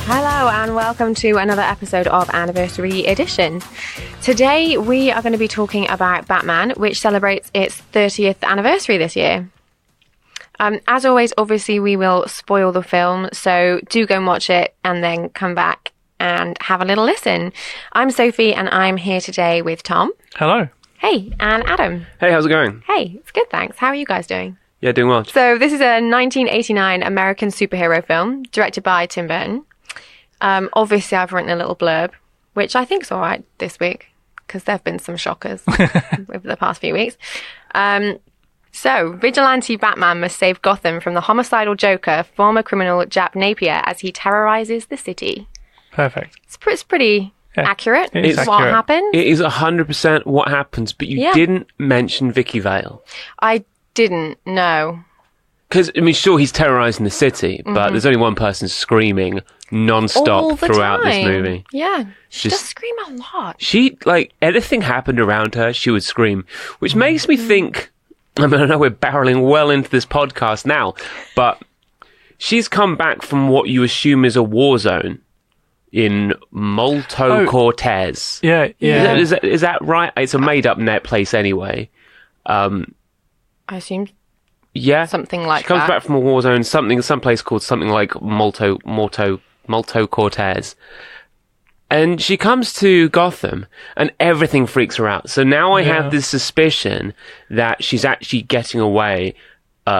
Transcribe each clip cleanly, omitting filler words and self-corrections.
Hello and welcome to another episode of Anniversary Edition. Today we are going to be talking about Batman, which celebrates its 30th anniversary this year. As always, obviously we will spoil the film, so do go and watch it and then come back and have a little listen. I'm Sophie and I'm here today with Tom. Hello. Hey, and Adam. Hey, how's it going? Hey, it's good, thanks. How are you guys doing? Yeah, doing well. So this is a 1989 American superhero film directed by Tim Burton. Obviously, I've written a little blurb, which I think is all right this week, because there have been some shockers over the past few weeks. So, vigilante Batman must save Gotham from the homicidal Joker, former criminal Jack Napier, as he terrorizes the city. Perfect. It's pretty accurate. It is what accurate. happens. It is 100% what happens, but you didn't mention Vicky Vale. I didn't know. Because, I mean, sure, he's terrorising the city, but there's only one person screaming non-stop throughout this movie. Yeah, she does scream a lot. She, anything happened around her, she would scream, which makes me think, I mean, I know we're barreling well into this podcast now, but she's come back from what you assume is a war zone in Molto Cortez. Yeah. Is that right? It's a made-up net place anyway. I assume. Yeah, something like that. She comes back from a war zone, some place called something like Molto Cortez. And she comes to Gotham and everything freaks her out. So now I have this suspicion that she's actually getting away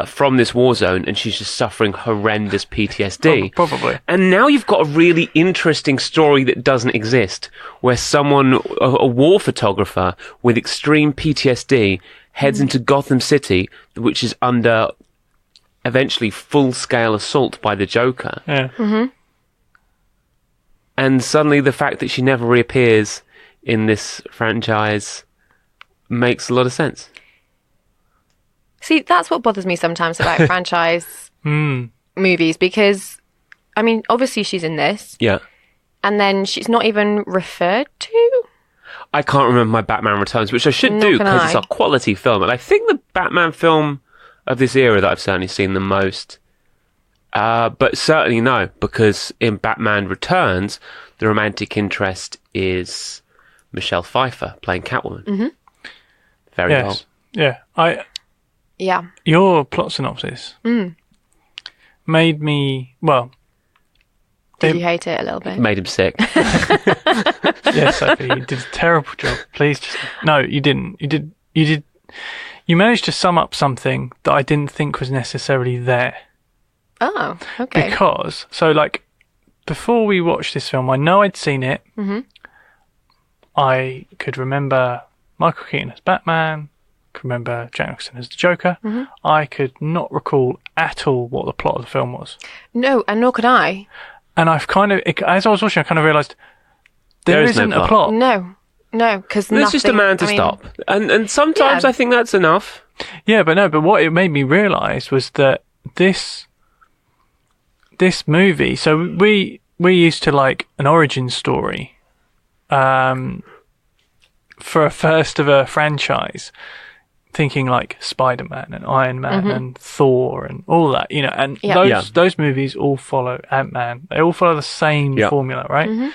from this war zone and she's just suffering horrendous PTSD. Probably. And now you've got a really interesting story that doesn't exist, where someone, a war photographer with extreme PTSD, heads into Gotham City, which is under eventually full-scale assault by the Joker. Yeah. Mm-hmm. And suddenly the fact that she never reappears in this franchise makes a lot of sense. See, that's what bothers me sometimes about franchise movies, because, I mean, obviously she's in this. Yeah. And then she's not even referred to. I can't remember my Batman Returns, which I should do because it's a quality film. And I think the Batman film of this era that I've certainly seen the most. But certainly no, because in Batman Returns, the romantic interest is Michelle Pfeiffer playing Catwoman. Mm-hmm. Very well. Yeah. Your plot synopsis made me, Did you hate it a little bit? Made him sick. Yes, Sophie, you did a terrible job. Please no, you didn't. You managed to sum up something that I didn't think was necessarily there. Oh, okay. Because, before we watched this film, I know I'd seen it. Mm-hmm. I could remember Michael Keaton as Batman, could remember Jack Nicholson as the Joker. Mm-hmm. I could not recall at all what the plot of the film was. No, and nor could I. And I've as I was watching, I kind of realised there isn't a plot. No, because there's just a man to stop. And sometimes I think that's enough. Yeah, but what it made me realise was that this movie, so we used to like an origin story for a first of a franchise, thinking like Spider-Man and Iron Man and Thor and all that, and those movies all follow Ant-Man. They all follow the same formula, right? Mm-hmm.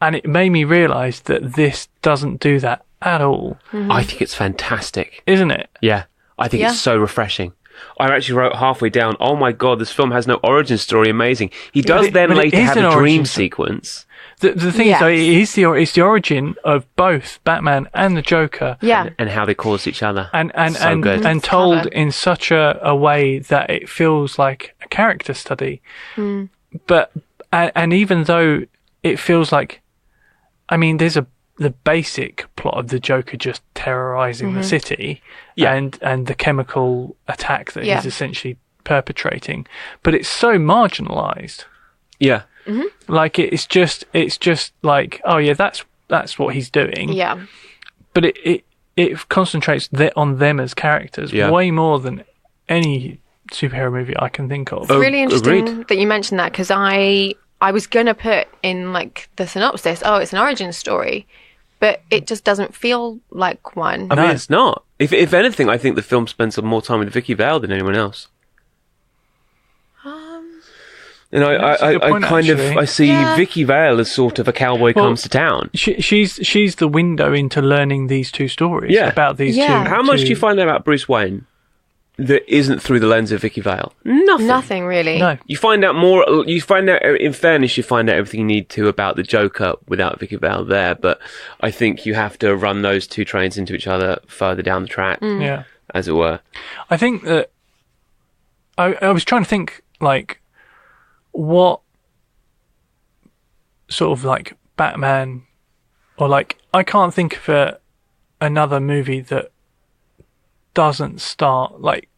And it made me realise that this doesn't do that at all. Mm-hmm. I think it's fantastic. Isn't it? Yeah. I think it's so refreshing. I actually wrote halfway down, oh my God, this film has no origin story. Amazing. He does then later have a dream sequence. The thing is, though, it's the origin of both Batman and the Joker. Yeah. And how they cause each other. And told in such a way that it feels like a character study. Mm. But, and even though it feels like, I mean, there's the basic plot of the Joker just terrorizing the city and the chemical attack that he's essentially perpetrating, but it's so marginalized. Yeah. Mm-hmm. Like it's just like, oh yeah, that's what he's doing. Yeah. But it concentrates on them as characters way more than any superhero movie I can think of. It's really interesting that you mentioned that, because I was gonna put in like the synopsis, it's an origin story, but it just doesn't feel like one. I mean, it's not. If anything, I think the film spends more time with Vicky Vale than anyone else. And That's a good point, actually. I see Vicky Vale as sort of a cowboy comes to town. She's the window into learning these two stories about these two. How much do you find out about Bruce Wayne that isn't through the lens of Vicky Vale? Nothing really. No. You find out more. You find out, in fairness, you find out everything you need to about the Joker without Vicky Vale there. But I think you have to run those two trains into each other further down the track, as it were. I think that I was trying to think like what sort of like Batman or like I can't think of another movie that doesn't start like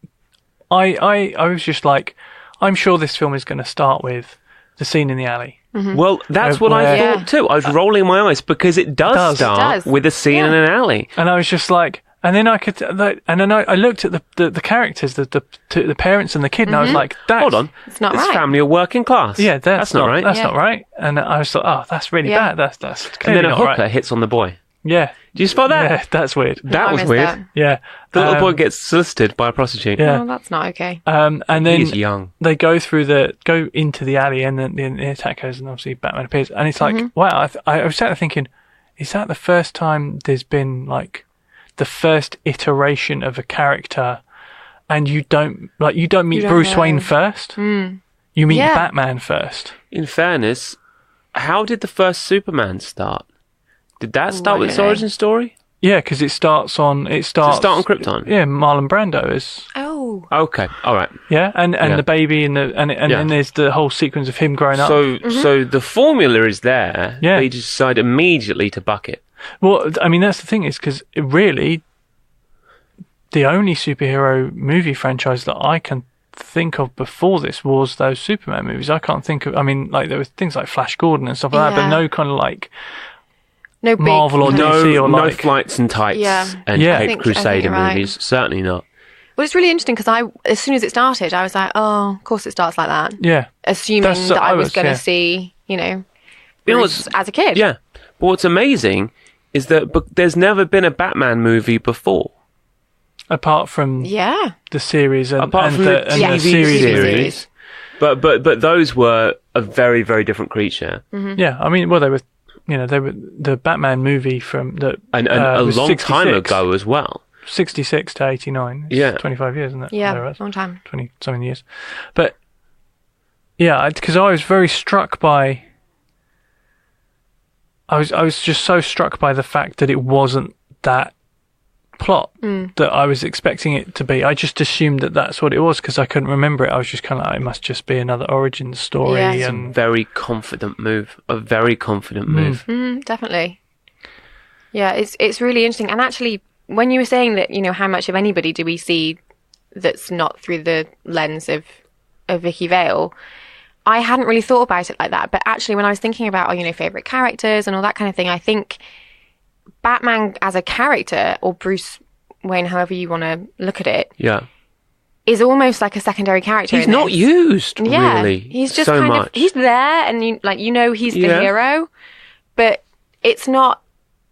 I was just like I'm sure this film is going to start with the scene in the alley. Mm-hmm. Well, that's what I thought too. I was rolling my eyes because it does start with a scene in an alley, and I was just like, and then I could, and then I looked at the characters, the parents and the kid, and I was like, hold on, it's not this right. family are working class. Yeah, that's not right. That's Yeah. not right. And I was like, oh, that's really bad. That's And clearly then a not hooker right. hits on the boy. Yeah. Do you spot that? Yeah, that's weird. That I was missed weird. that. Yeah. The little boy gets solicited by a prostitute. Yeah. Oh, that's not okay. And then He's young. they go into the alley, and then the attack goes, and obviously Batman appears, and it's like, wow. I was sat there thinking, is that the first time there's been like the first iteration of a character, and you don't meet Bruce Wayne first. You meet Batman first. In fairness, how did the first Superman start? Did that start with its origin story? Yeah, because it starts on start on Krypton? Yeah, Marlon Brando is. Oh. Okay, all right. Yeah, and the baby and then there's the whole sequence of him growing up. So the formula is there. Yeah. They just decide immediately to buck it. Well, I mean, that's the thing is because really, the only superhero movie franchise that I can think of before this was those Superman movies. I can't think of. I mean, like there were things like Flash Gordon and stuff like that, but no kind of like no big Marvel or DC or no like flights and tights and Yeah. Cape Crusader movies. Certainly not. Well, it's really interesting because as soon as it started, I was like, oh, of course it starts like that. Yeah, Assuming that I was going to see, Bruce as a kid. Yeah, but what's amazing is that there's never been a Batman movie before. apart from the series and the TV series. But those were a very, very different creature. Mm-hmm. Yeah, I mean, well, they were the Batman movie from the and a long 66. Time ago as well. 66 to 89. It's 25 years, isn't it? Yeah, long time. 20-something years. But, yeah, because I was very struck by... I was just so struck by the fact that it wasn't that plot that I was expecting it to be. I just assumed that that's what it was because I couldn't remember it. I was just kind of like, it must just be another origin story. Yeah. And a very confident move. A very confident move. Definitely. Yeah, it's really interesting. And actually, when you were saying that, how much of anybody do we see that's not through the lens of Vicky Vale, I hadn't really thought about it like that. But actually, when I was thinking about, favourite characters and all that kind of thing, I think Batman as a character, or Bruce Wayne, however you want to look at it, is almost like a secondary character. He's not used, really. He's just so much. He's there, and he's the hero, but it's not.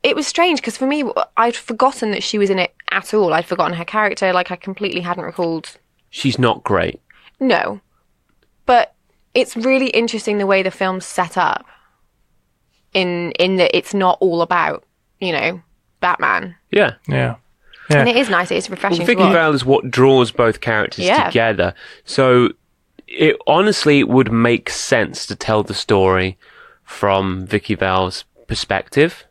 It was strange because for me, I'd forgotten that she was in it at all. I'd forgotten her character. Like I completely hadn't recalled. She's not great. No, but it's really interesting the way the film's set up. In that it's not all about Batman. Yeah. And it is nice. It's refreshing. Vicky Vale is what draws both characters together. So it honestly would make sense to tell the story from Vicky Vale's perspective.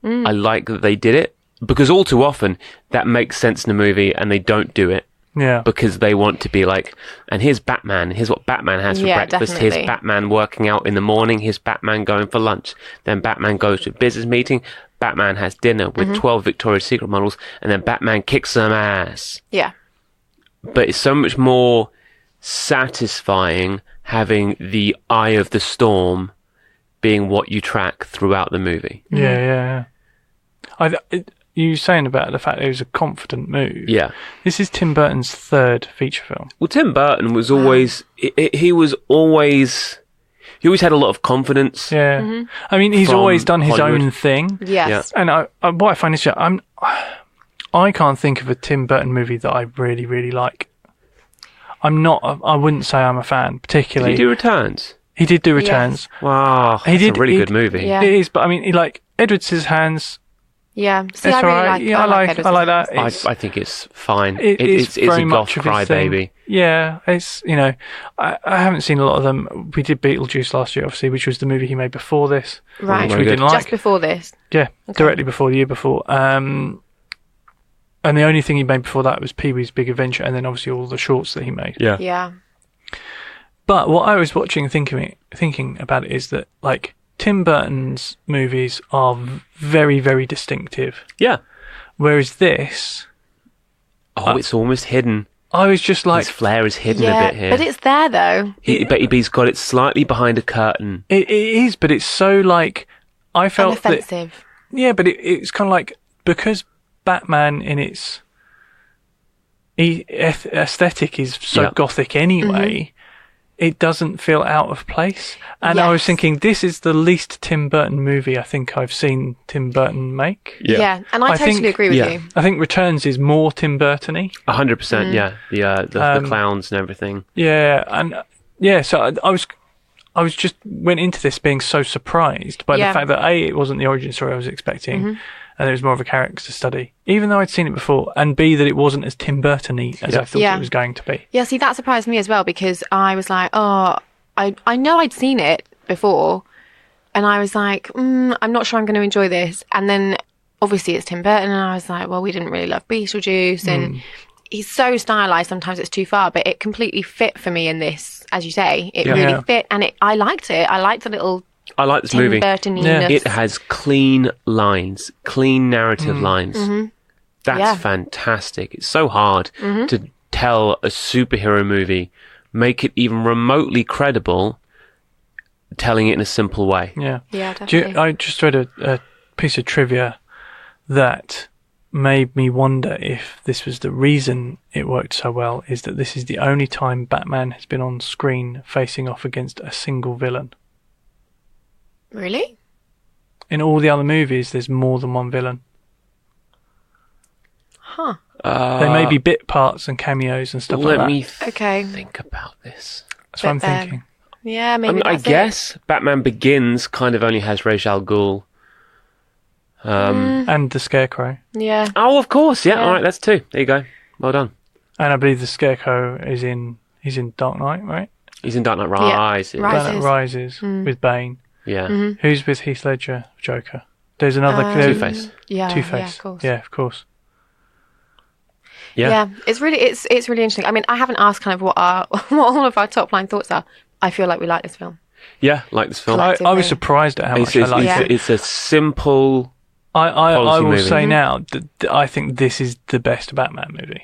I like that they did it because all too often that makes sense in the movie and they don't do it. Yeah. Because they want to be like, and here's Batman, here's what Batman has for breakfast, definitely. here's Batman working out in the morning, here's Batman going for lunch, then Batman goes to a business meeting, Batman has dinner with 12 Victoria's Secret models, and then Batman kicks some ass. Yeah. But it's so much more satisfying having the eye of the storm being what you track throughout the movie. Yeah. You saying about the fact it was a confident move. Yeah. This is Tim Burton's third feature film. Well, Tim Burton was always... He always had a lot of confidence. Yeah. I mean, he's always done his Hollywood. own thing. Yes. And what I find is I can't think of a Tim Burton movie that I really, really like. I wouldn't say I'm a fan particularly. Did he do Returns? He did do Returns. Yes. Wow, that's a really good movie. Yeah. It is, but I mean, Edward Scissorhands. Yeah, see, It's I really alright. like. Yeah, I like Edward that. Scissorhands. I think it's fine. It's it's very a goth much of his thing. crybaby. Yeah, it's I haven't seen a lot of them. We did Beetlejuice last year, obviously, which was the movie he made before this, Right. which we didn't like. Just before this. Yeah, directly before the year before. And the only thing he made before that was Pee-wee's Big Adventure, and then obviously all the shorts that he made. Yeah. Yeah. But what I was watching and thinking about it is that, like, Tim Burton's movies are very, very distinctive. Yeah. Whereas this... it's almost hidden. I was just like... His flair is hidden Yeah, a bit here. but it's there though. But he's got it slightly behind a curtain. It is, but it's so, like... I felt that... Inoffensive. Yeah, but it's kind of like... Because Batman in its aesthetic is so gothic anyway... It doesn't feel out of place. And I was thinking, this is the least Tim Burton movie I think I've seen Tim Burton make. Yeah, and I totally agree with you. I think Returns is more Tim Burton-y. 100%, yeah. The clowns and everything. Yeah, and so I was just went into this being so surprised by the fact that A, it wasn't the origin story I was expecting, and it was more of a character study, even though I'd seen it before, and B, that it wasn't as Tim Burton-y as I thought it was going to be. Yeah, see, that surprised me as well, because I was like, I know I'd seen it before, and I was like, I'm not sure I'm going to enjoy this. And then, obviously, it's Tim Burton, and I was like, well, we didn't really love Beetlejuice, and he's so stylized, sometimes it's too far, but it completely fit for me in this, as you say. It really fit, and I liked it. I liked the little... I like this Tim movie. Burton-iness. It has clean lines, clean narrative lines. That's fantastic. It's so hard to tell a superhero movie, make it even remotely credible, telling it in a simple way. Yeah, definitely. I just read a piece of trivia that made me wonder if this was the reason it worked so well, is that this is the only time Batman has been on screen facing off against a single villain. Really? In all the other movies, there's more than one villain. Huh. There may be bit parts and cameos and stuff like that. Let me think about this. That's what I'm thinking. Yeah, maybe I guess Batman Begins kind of only has Ra's al Ghul. And the Scarecrow. Yeah. Oh, of course. Yeah. All right, that's two. There you go. Well done. And I believe the Scarecrow is he's in Dark Knight, right? He's in Dark Knight Rises. Dark Knight Rises with Bane. Yeah. Who's with Heath Ledger, Joker? There's another... Two-Face. Yeah, Two-Face. yeah, of course. Yeah, of course. Yeah. It's really interesting. I mean, I haven't asked kind of what all of our top line thoughts are. I feel like we like this film. Yeah, like this film. I was surprised at how much I liked it. It's a simple... I will movie. say now that I think this is the best Batman movie.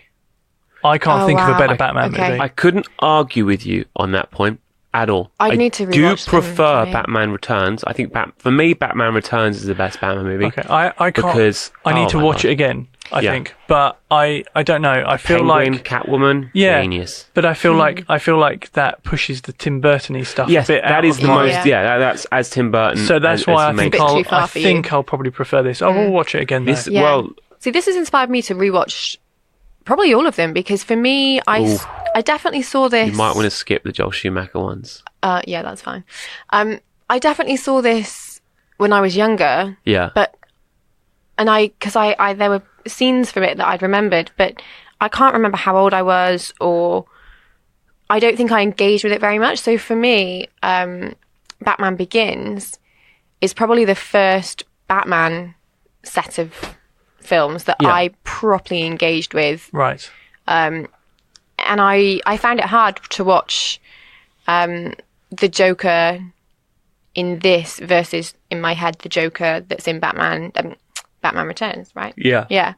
I can't think of a better Batman movie. I couldn't argue with you on that point at all. I need to do rewatch prefer them, Batman Returns. I think for me, Batman Returns is the best Batman movie. Okay, I can't, because I need to watch it again. I think, but I don't know. I feel Penguin, like Catwoman, genius. But I feel like that pushes the Tim Burton-y stuff. Yes, a bit that out is of the my- most. Yeah, that's as Tim Burton. So that's why I think It's a bit too far for you. I'll probably prefer this. I will watch it again. Though. Well, see, this has inspired me to rewatch probably all of them, because for me, I definitely saw this. You might want to skip the Joel Schumacher ones. Yeah, that's fine. I definitely saw this when I was younger. Yeah, because there were scenes from it that I'd remembered, but I can't remember how old I was, or I don't think I engaged with it very much. So for me, Batman Begins is probably the first Batman set of films that I properly engaged with. Right. And I found it hard to watch the Joker in this versus in my head the Joker that's in Batman Returns, right? Yeah. Yeah.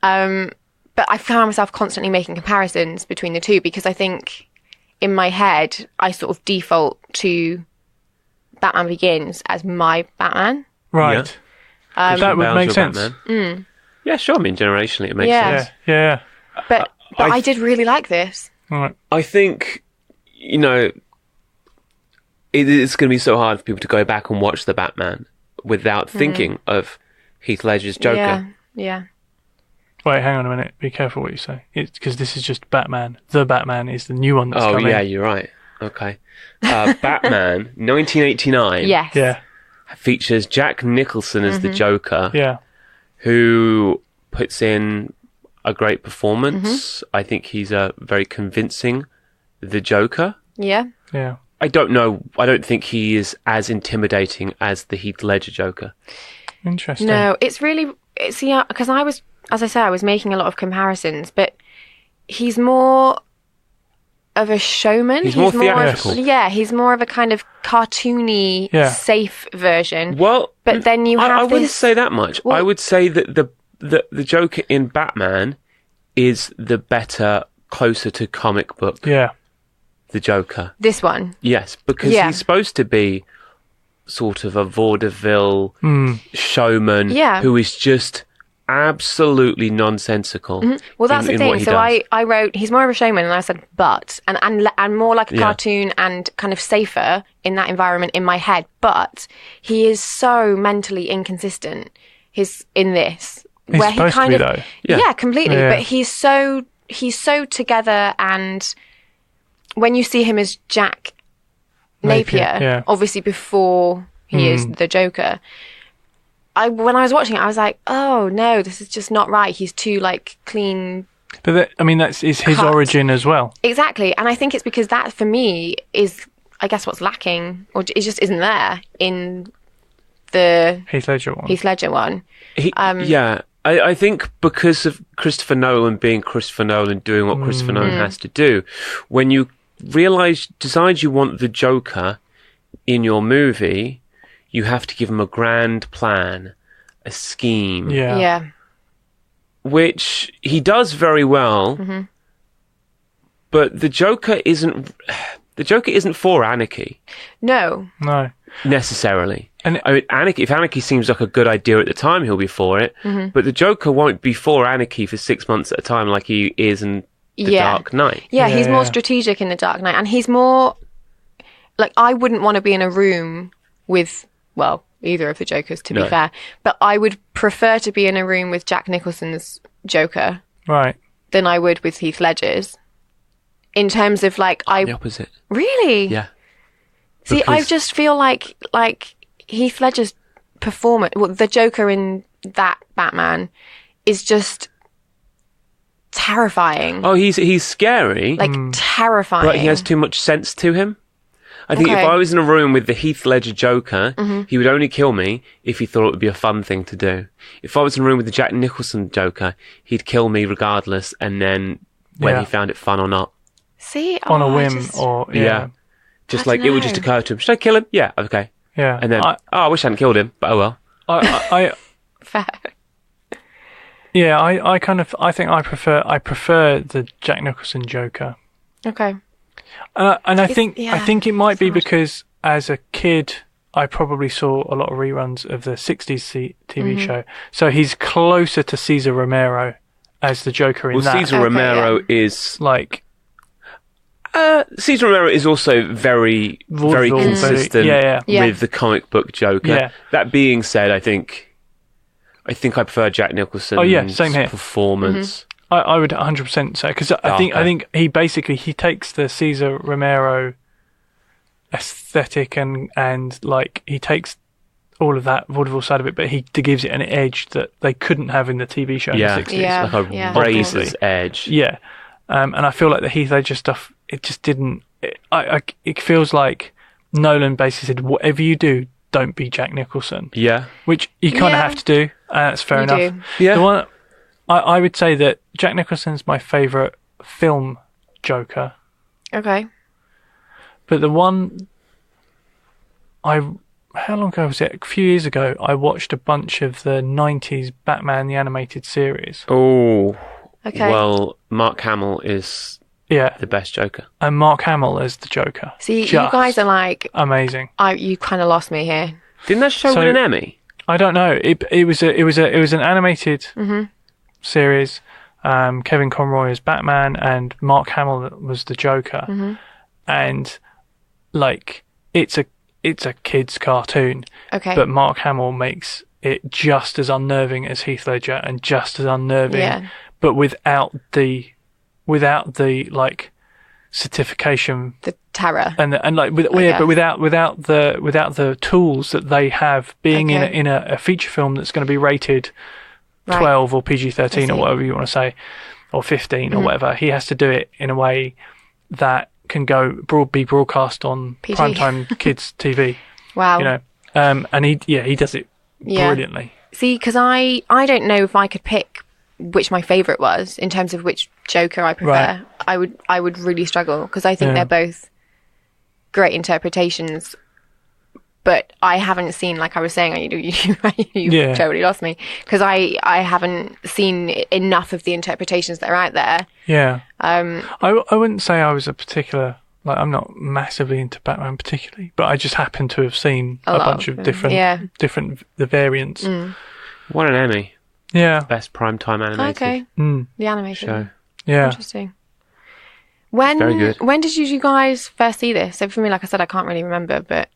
But I found myself constantly making comparisons between the two, because I think in my head I sort of default to Batman Begins as my Batman. Right. That would make sense. Yeah, sure. I mean, generationally, it makes sense. Yeah. But I did really like this. Right. I think, it's going to be so hard for people to go back and watch the Batman without thinking of Heath Ledger's Joker. Yeah. Wait, hang on a minute. Be careful what you say. It's because this is just Batman. The Batman is the new one that's coming. Oh, yeah, you're right. Okay. Batman, 1989. Yes. Yeah. Features Jack Nicholson as the Joker. Yeah. Who puts in a great performance. I think he's very convincing, the Joker. Yeah. Yeah. I don't know. I don't think he is as intimidating as the Heath Ledger Joker. Interesting. No, it's because I was, as I say, I was making a lot of comparisons, but he's more of a showman. He's more theatrical. He's more of a kind of cartoony, safe version. Well, but then you have I wouldn't say that much. Well, I would say that the Joker in Batman is the better, closer to comic book. Yeah. The Joker. This one. Yes, because he's supposed to be sort of a vaudeville showman who is just absolutely nonsensical. Well, that's the thing. So I wrote, he's more of a showman, and I said, but, and more like a cartoon and kind of safer in that environment in my head. But he is so mentally inconsistent. He's in this. He's where supposed he kind to be, of, though. Yeah, completely. Yeah. But he's so together, and when you see him as Jack Napier, obviously before he is the Joker, when I was watching it, I was like, oh no, this is just not right. He's too like clean. But that's his origin as well. Exactly, and I think it's because that for me is, I guess, what's lacking, or it just isn't there in the Heath Ledger one. I think because of Christopher Nolan being Christopher Nolan, doing what Christopher Nolan has to do, when you decide you want the Joker in your movie, you have to give him a grand plan, a scheme. Yeah. Which he does very well, but the Joker isn't for anarchy. No. Necessarily. And I mean, if anarchy seems like a good idea at the time, he'll be for it. But the Joker won't be for anarchy for 6 months at a time like he is in The Dark Knight. Yeah, he's more strategic in The Dark Knight. And he's more... Like, I wouldn't want to be in a room with, well, either of the Jokers, to be fair. But I would prefer to be in a room with Jack Nicholson's Joker. Right. Than I would with Heath Ledger's. In terms of, like... The opposite. Really? Yeah. See, I just feel like Heath Ledger's performance, well, the Joker in that Batman is just terrifying. Oh, he's scary. Like, terrifying. But he has too much sense to him. I think if I was in a room with the Heath Ledger Joker, he would only kill me if he thought it would be a fun thing to do. If I was in a room with the Jack Nicholson Joker, he'd kill me regardless, and then whether he found it fun or not. See? On a whim, or... Yeah. Just like, it would just occur to him, should I kill him? Yeah, okay. Yeah. And then, I wish I hadn't killed him, but oh well. Fair. Yeah, I think I prefer the Jack Nicholson Joker. Okay. And I think it might be because as a kid I probably saw a lot of reruns of the 60s TV show, so he's closer to Cesar Romero as the Joker in that. Cesar Romero is like. Cesar Romero is also very consistent with the comic book Joker. Yeah. That being said, I think I prefer Jack Nicholson's same here. performance. I would 100% say, because I think he takes the Cesar Romero aesthetic and like he takes all of that vaudeville side of it, but he gives it an edge that they couldn't have in the TV show in the 60s. Yeah, like a razor's edge. Yeah. And I feel like the Heath Ledger stuff, it just didn't... It feels like Nolan basically said, whatever you do, don't be Jack Nicholson. Yeah. Which you kind of have to do, and that's fair enough. Do. Yeah. The one, I would say that Jack Nicholson's my favourite film Joker. Okay. But the one... How long ago was it? A few years ago, I watched a bunch of the 90s Batman the Animated Series. Oh... Okay. Well, Mark Hamill is the best Joker. And Mark Hamill as the Joker. See, you guys are like... amazing. You kind of lost me here. Didn't that show win an Emmy? I don't know. It was an animated series. Kevin Conroy as Batman and Mark Hamill was the Joker. And like it's a kid's cartoon. Okay. But Mark Hamill makes it just as unnerving as Heath Ledger and just as unnerving, but without the like certification, the terror, and like but without the tools that they have, being in a feature film that's going to be rated 12 or PG-13 or whatever you want to say, or 15 or whatever. He has to do it in a way that can be broadcast on PG. primetime kids TV. Wow. You know, and he does it brilliantly. See, because I don't know if I could pick which my favourite was in terms of which Joker I prefer. Right. I would really struggle, because I think they're both great interpretations. But I haven't seen, like I was saying, you totally lost me, because I haven't seen enough of the interpretations that are out there. Yeah. I wouldn't say I was a particular, like, I'm not massively into Batman particularly, but I just happen to have seen a bunch of different the variants. Won an Emmy. Yeah. Best primetime animated. Okay. The animation show. Yeah. Interesting. When very good. When did you guys first see this? So for me, like I said, I can't really remember, but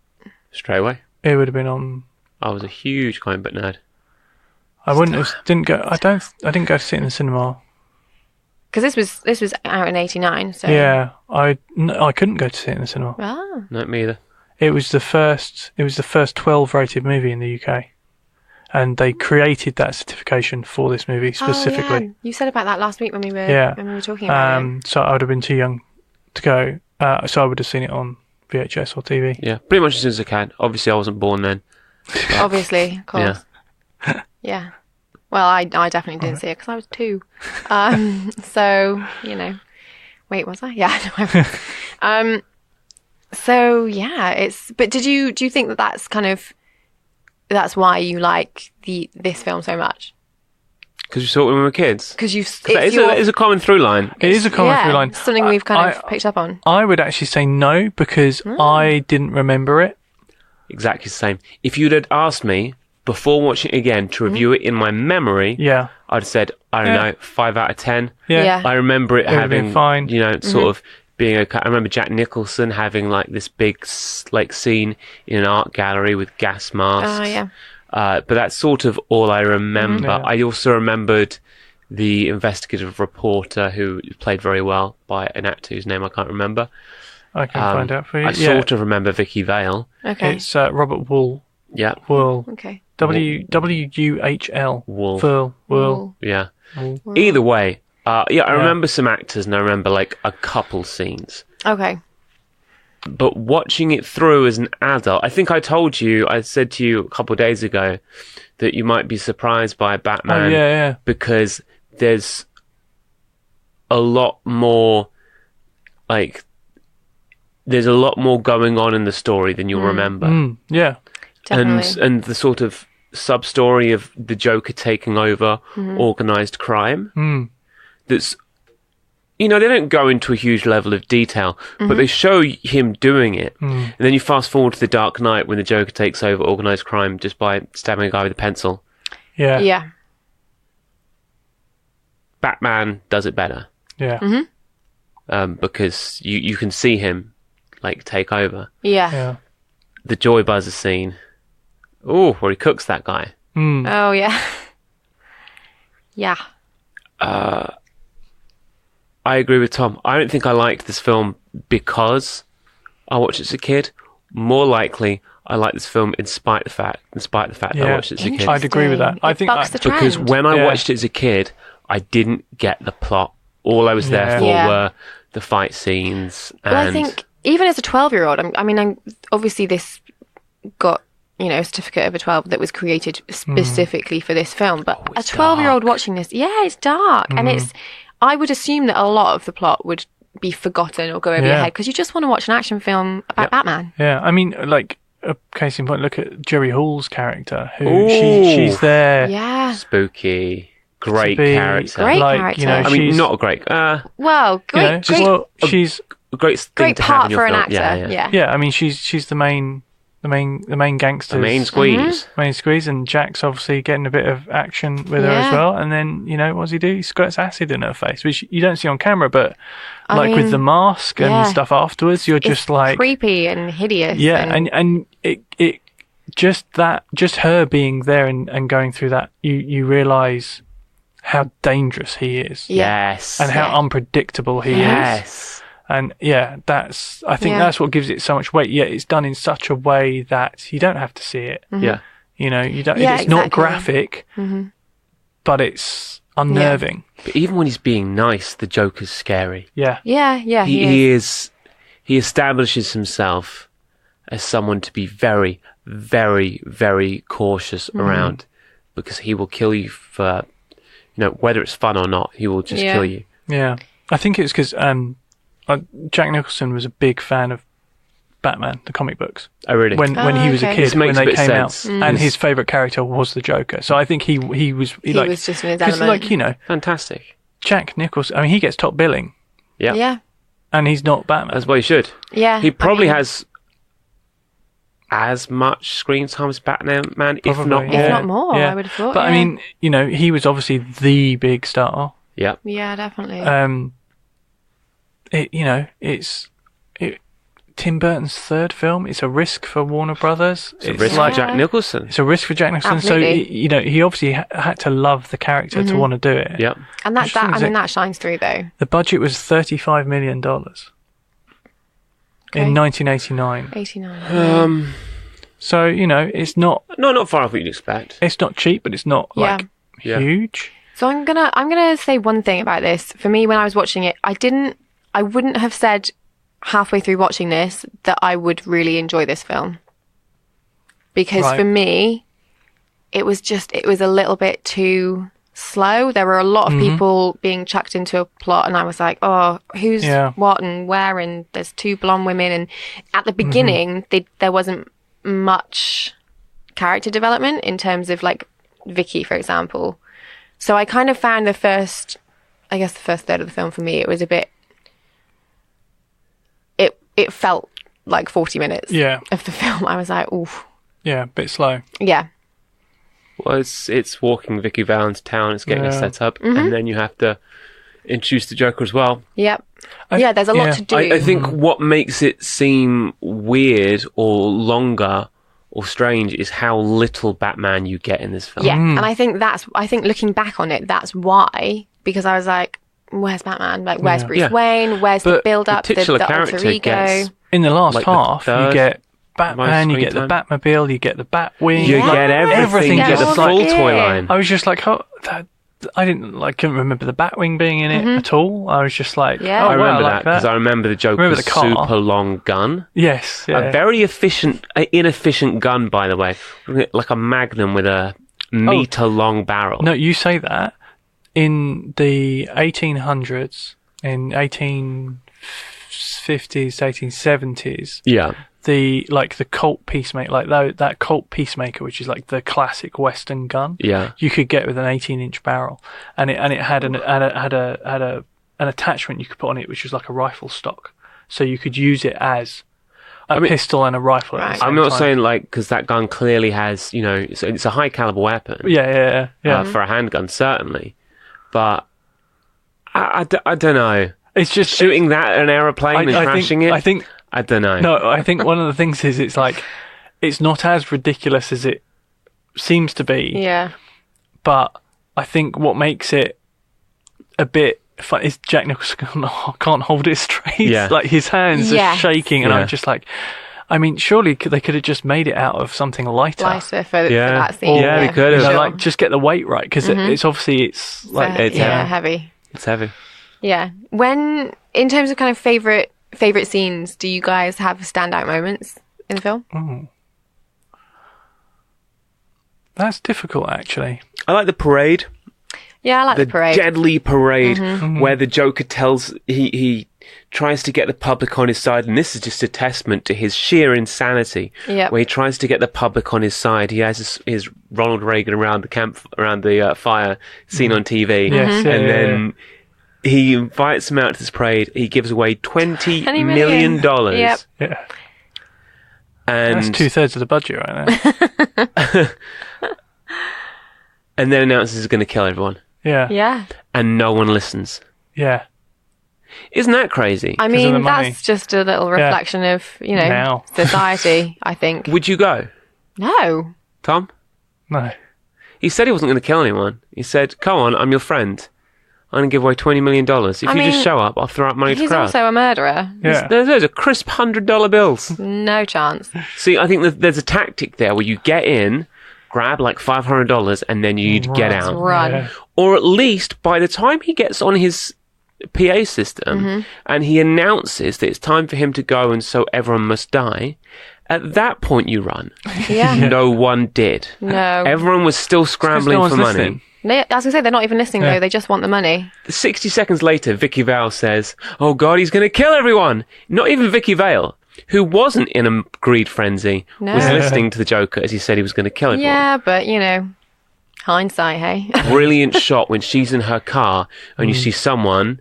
Straight away. It would have been on. I was a huge comic book nerd. I didn't go to see it in the cinema. Because this was out in '89. So yeah, I couldn't go to see it in the cinema. Ah. No, me either. It was the first 12 rated movie in the UK, and they created that certification for this movie specifically. Oh, yeah. You said about that last week when we were talking about it. So I would have been too young to go. So I would have seen it on VHS or TV. Yeah, pretty much as soon as I can. Obviously, I wasn't born then. Obviously, of course. Yeah. Well, I definitely didn't see it because I was 2. So, wait, was I? Yeah, no, I was. So yeah, but do you think that's why you like this film so much? Because you saw it when we were kids. Because it's a common through line. It is a common through line. Something we've kind of picked up on. I would actually say no, because I didn't remember it. Exactly the same. If you'd had asked me before watching it again to review it in my memory, I'd have said, I don't know, 5 out of 10. Yeah. I remember it having, fine. Sort of being okay. I remember Jack Nicholson having like this big scene in an art gallery with gas masks. Oh, yeah. But that's sort of all I remember. I also remembered the investigative reporter who played very well by an actor whose name I can't remember. I can find out for you. I sort of remember Vicky Vale. Okay. It's Robert Wuhl. Yeah. Wuhl. Okay. Wuhl. Wuhl. Wuhl. Yeah. Wuhl. Either way, I remember some actors and I remember like a couple scenes. Okay. But watching it through as an adult, I think I said to you a couple of days ago that you might be surprised by Batman because there's a lot more, there's a lot more going on in the story than you'll remember. Yeah. Definitely. And the sort of sub-story of the Joker taking over organised crime. That's, they don't go into a huge level of detail, but they show him doing it. And then you fast forward to The Dark Knight when the Joker takes over organised crime just by stabbing a guy with a pencil. Yeah. Yeah. Batman does it better. Yeah. Because you can see him take over. Yeah. The Joy Buzzer scene. Oh, where he cooks that guy. Oh, yeah. Yeah. I agree with Tom. I don't think I liked this film because I watched it as a kid. More likely, I like this film in spite of the fact that I watched it as a kid. I'd agree with that. I think because when I watched it as a kid, I didn't get the plot. All I was there for were the fight scenes. And I think even as a 12-year-old, I'm obviously this got a certificate of a 12 that was created specifically for this film. But a 12-year-old watching this, it's dark, and I would assume that a lot of the plot would be forgotten or go over your head because you just want to watch an action film about Batman. Yeah, I mean, a case in point, look at Jerry Hall's character, who she's there. Yeah. Spooky. Great character. Great character. Not a great... she's a great part for an actor. Yeah. I mean, she's the main gangster. The main squeeze. Main squeeze, and Jack's obviously getting a bit of action with her as well. And then, what does he do? He squirts acid in her face, which you don't see on camera, but with the mask and stuff afterwards, you're just creepy and hideous. Yeah, and it just her being there and going through that, you realise how dangerous he is. Yes. And how unpredictable he is. And I think that's what gives it so much weight. Yet it's done in such a way that you don't have to see it. Yeah. You know, you don't. It's not graphic, but it's unnerving. But even when he's being nice, the Joker's scary. Yeah. Yeah. He establishes himself as someone to be very, very, very cautious around, because he will kill you for, whether it's fun or not. He will just kill you. Yeah. I think it's because Jack Nicholson was a big fan of Batman, the comic books. Oh, really? When he was a kid, when they came out, and and his favourite character was the Joker. So I think he was just in his element. Fantastic. Jack Nicholson. I mean, he gets top billing. Yeah. And he's not Batman. That's what he should. Yeah. He probably has as much screen time as Batman, if not more. If not more, I would have thought. But I mean, he was obviously the big star. Yeah. Yeah, definitely. It's Tim Burton's third film. It's a risk for Warner Brothers. It's a risk for Jack Nicholson. It's a risk for Jack Nicholson. Absolutely. So he obviously had to love the character to want to do it. Yeah. And that shines through though. The budget was $35 million in 1989. 89. So it's not far off what you'd expect. It's not cheap, but it's not huge. So I'm gonna say one thing about this. For me, when I was watching it, I wouldn't have said halfway through watching this that I would really enjoy this film, because for me, it was a little bit too slow. There were a lot of people being chucked into a plot, and I was like, oh, who's what and where, and there's two blonde women, and at the beginning there wasn't much character development in terms of like Vicky, for example. So I kind of found the first third of the film, for me, it was a bit, it felt like 40 minutes of the film. I was like, oof. Yeah, a bit slow. Yeah. Well, it's walking Vicky Vale into town, it's getting her set up, and then you have to introduce the Joker as well. Yep. There's a lot to do. I think what makes it seem weird or longer or strange is how little Batman you get in this film. Yeah, and I think looking back on it, that's why, because I was like, where's Batman? Like, where's Bruce Wayne? Where's the build-up, the alter ego? In the last like half, you get Batman, you get the Batmobile, you get the Batwing. You get everything. You get the full toy line. I was just like, I couldn't remember the Batwing being in it at all. I was just like, I remember that because I remember the Joker's super long gun. Yes, a very inefficient gun, by the way, like a Magnum with a meter-long barrel. No, you say that. In the 1800s, in 1850s, 1870s, the Colt Peacemaker, that Colt Peacemaker, which is like the classic Western gun, you could get with an 18-inch barrel, and it had an attachment you could put on it, which was like a rifle stock, so you could use it as a pistol and a rifle. At the same I'm not time. saying because that gun clearly has, it's a high caliber weapon. Yeah. For a handgun, certainly. But I don't know. It's just shooting that at an aeroplane and crashing it. I don't know. No, I think one of the things is it's like it's not as ridiculous as it seems to be. Yeah. But I think what makes it a bit fun is Jack Nicholson can't hold it straight. Yeah. Like his hands are shaking, and I'm just like, I mean, surely they could have just made it out of something lighter for that scene. Yeah, they could have. Like just get the weight right, because it's obviously it's heavy. It's heavy. Yeah. When in terms of kind of favorite scenes, do you guys have standout moments in the film? That's difficult, actually. I like the parade. Yeah, I like the parade. The deadly parade where the Joker he tries to get the public on his side, and this is just a testament to his sheer insanity. Yep. Where he tries to get the public on his side. He has his Ronald Reagan around the fire seen on TV, then he invites him out to this parade. He gives away $20 million. Yep. Yeah. And that's 2/3 of the budget right there. And then announces he's going to kill everyone. Yeah. Yeah. And no one listens. Yeah. Isn't that crazy? I mean, that's just a little reflection of, now. society, I think. Would you go? No. Tom? No. He said he wasn't going to kill anyone. He said, come on, I'm your friend. I'm going to give away $20 million. If you just show up, I'll throw out money to crowd. He's also a murderer. Yeah. There's a crisp $100 bills. No chance. See, I think there's a tactic there where you get in, grab like $500, and then you'd get out. Run. Yeah. Or at least by the time he gets on his PA system and he announces that it's time for him to go and so everyone must die, at that point you run. Yeah. No one did. No. Everyone was still scrambling for money. Listening. As I was going to say, they're not even listening, though. They just want the money. 60 seconds later, Vicky Vale says, oh God, he's going to kill everyone. Not even Vicky Vale, who wasn't in a greed frenzy, was listening to the Joker as he said he was going to kill everyone. Yeah, but, hindsight, hey? Brilliant shot when she's in her car and you see someone